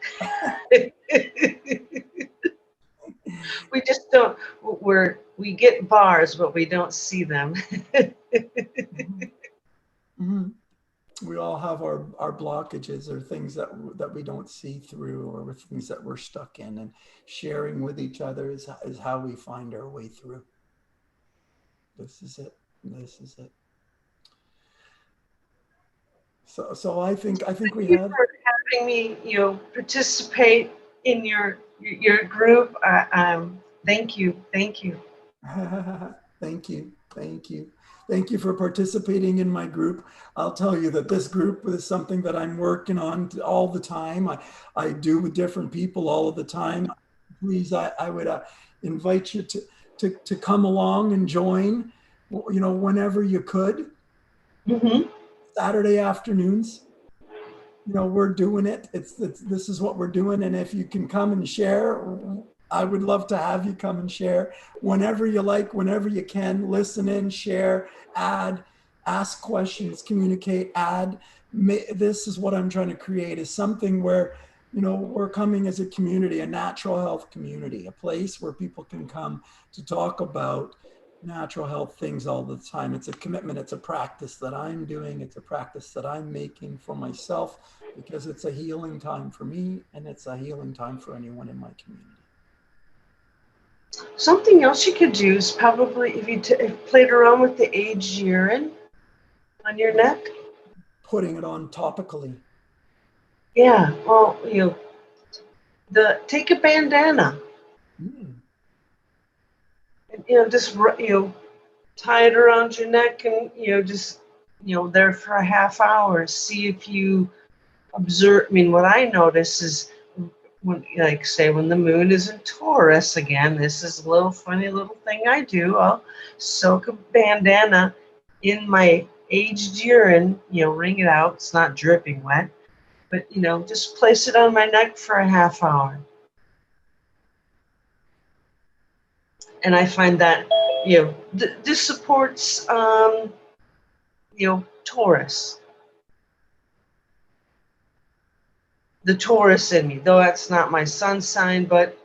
We just don't. We get bars, but we don't see them. Mm-hmm. We all have our blockages or things that we don't see through, or things that we're stuck in, and sharing with each other is how we find our way through. This is it. So I think we have. For having me, participate in your group. Thank you. Thank you. Thank you. Thank you for participating in my group. I'll tell you that this group is something that I'm working on all the time. I do with different people all of the time. Please, I would invite you to come along and join, you know, whenever you could. Mm-hmm. Saturday afternoons, you know, we're doing it. This is what we're doing. And if you can come and share, I would love to have you come and share whenever you like, whenever you can. Listen in, share, add, ask questions, communicate, add. This is what I'm trying to create, is something where, you know, we're coming as a community, a natural health community, a place where people can come to talk about natural health things all the time. It's a commitment. It's a practice that I'm doing. It's a practice that I'm making for myself, because it's a healing time for me, and it's a healing time for anyone in my community. Something else you could do is probably if you played around with the aged urine on your neck. Putting it on topically. Yeah, well, you know, take a bandana. Mm. And, you know, just tie it around your neck, and just there for a half hour. See if you observe. I mean, what I notice is when, like, say, when the moon is in Taurus again, this is a little funny little thing I do. I'll soak a bandana in my aged urine, wring it out. It's not dripping wet, but, just place it on my neck for a half hour. And I find that, this supports, Taurus. The Taurus in me, though that's not my sun sign, but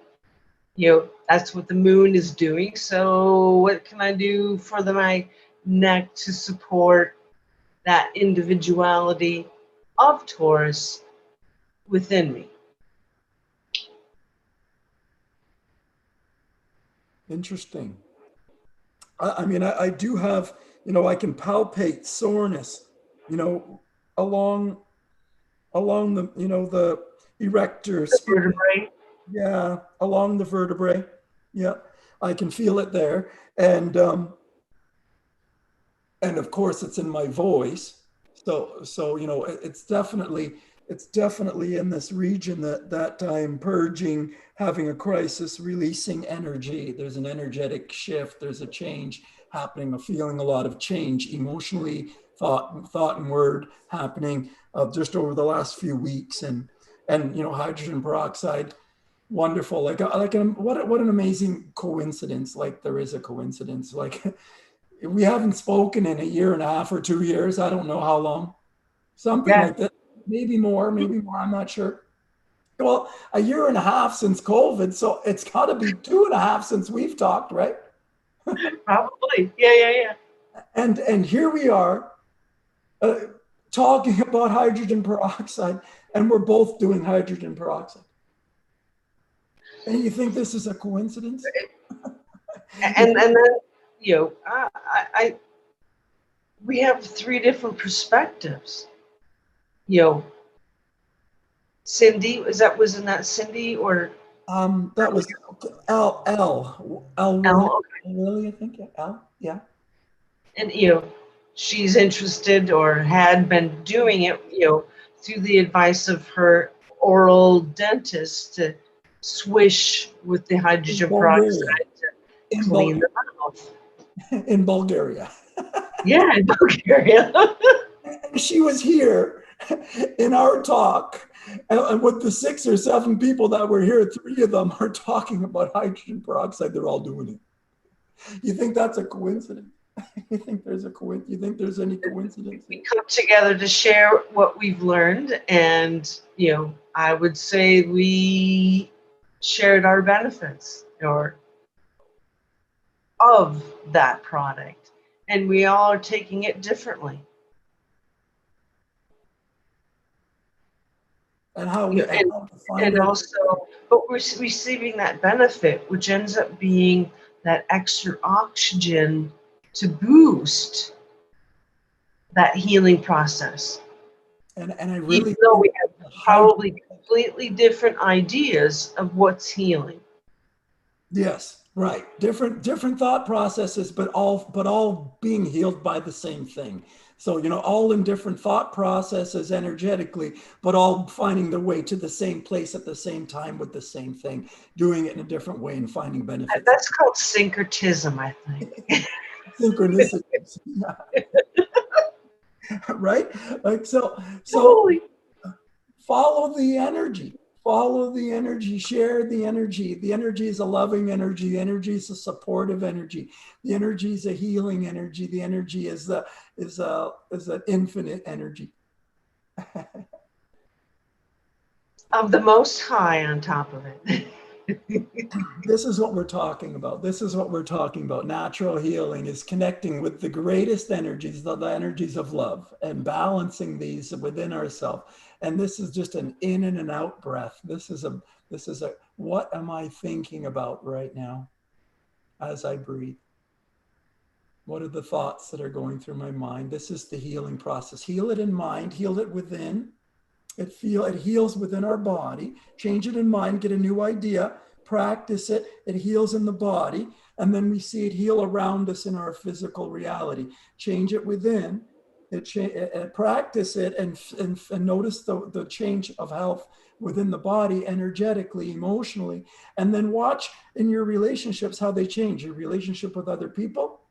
that's what the moon is doing. So what can I do for my neck to support that individuality of Taurus within me? Interesting. I mean, I do have, I can palpate soreness, along the, the erector, Vertebrae. yeah, along the vertebrae. Yeah, I can feel it there. And of course it's in my voice. So, it's definitely in this region that I'm purging, having a crisis, releasing energy. There's an energetic shift. There's a change happening. I'm feeling a lot of change emotionally, thought and word happening just over the last few weeks. And hydrogen peroxide, wonderful. What an amazing coincidence. Like, there is a coincidence. Like, we haven't spoken in a year and a half or 2 years. I don't know how long. Something like that. Maybe more. I'm not sure. Well, a year and a half since COVID. So it's got to be 2.5 since we've talked, right? Probably. Yeah. And here we are talking about hydrogen peroxide, and we're both doing hydrogen peroxide. And you think this is a coincidence? And then, we have 3 different perspectives. Cindy, wasn't that Cindy, or that was L. Really, I think, yeah. L, yeah. And she's interested, or had been doing it, through the advice of her oral dentist, to swish with the hydrogen peroxide to clean the mouth. In Bulgaria. Yeah, in Bulgaria. She was here in our talk, and with the 6 or 7 people that were here, 3 of them are talking about hydrogen peroxide. They're all doing it. You think that's a coincidence? You think there's you think there's any coincidence? We come together to share what we've learned, and I would say we shared our benefits of that product, and we all are taking it differently. And but we're receiving that benefit, which ends up being that extra oxygen to boost that healing process. And I really, even though we have probably completely different ideas of what's healing. Yes, Right. Different thought processes, but all being healed by the same thing. So, all in different thought processes energetically, but all finding their way to the same place at the same time with the same thing, doing it in a different way and finding benefits. That's called syncretism, I think. Synchronicity. Yeah. Right? Like so Totally. follow the energy. Follow the energy, share the energy. The energy is a loving energy. The energy is a supportive energy. The energy is a healing energy. The energy is an infinite energy. Of the Most High on top of it. This is what we're talking about. This is what we're talking about. Natural healing is connecting with the greatest energies, the energies of love, and balancing these within ourselves. And this is just an in and an out breath. This is a what am I thinking about right now as I breathe? What are the thoughts that are going through my mind? This is the healing process. Heal it in mind, heal it within. It heals within our body. Change it in mind, get a new idea, practice it. It heals in the body, and then we see it heal around us in our physical reality. Change it within. Practice it and notice the change of health within the body, energetically, emotionally, and then watch in your relationships how they change. Your relationship with other people,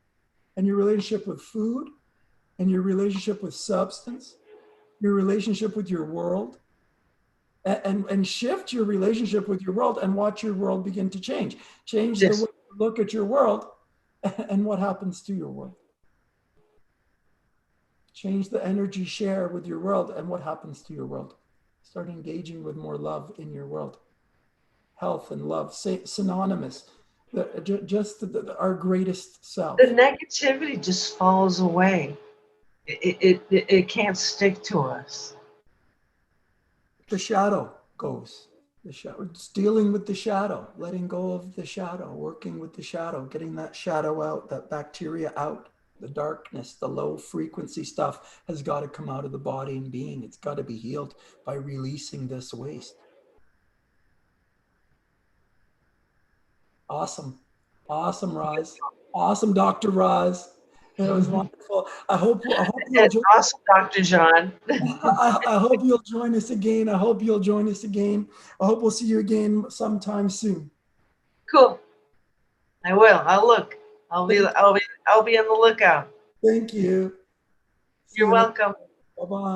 and your relationship with food, and your relationship with substance, your relationship with your world, and shift your relationship with your world and watch your world begin to change. Change Yes. the way you look at your world and what happens to your world. Change the energy share with your world and what happens to your world. Start engaging with more love in your world. Health and love, synonymous. Our greatest self. The negativity just falls away. It can't stick to us. The shadow goes. The shadow, it's dealing with the shadow, letting go of the shadow, working with the shadow, getting that shadow out, that bacteria out, the darkness, the low frequency stuff has got to come out of the body and being. It's got to be healed by releasing this waste. Awesome. Awesome, Roz. Awesome, Dr. Roz. It was wonderful. I hope you'll And awesome, Dr. John. I hope you'll join us again. I hope you'll join us again. I hope we'll see you again sometime soon. Cool. I will. I'll look. I'll be on the lookout. Thank you. You're welcome. Bye-bye.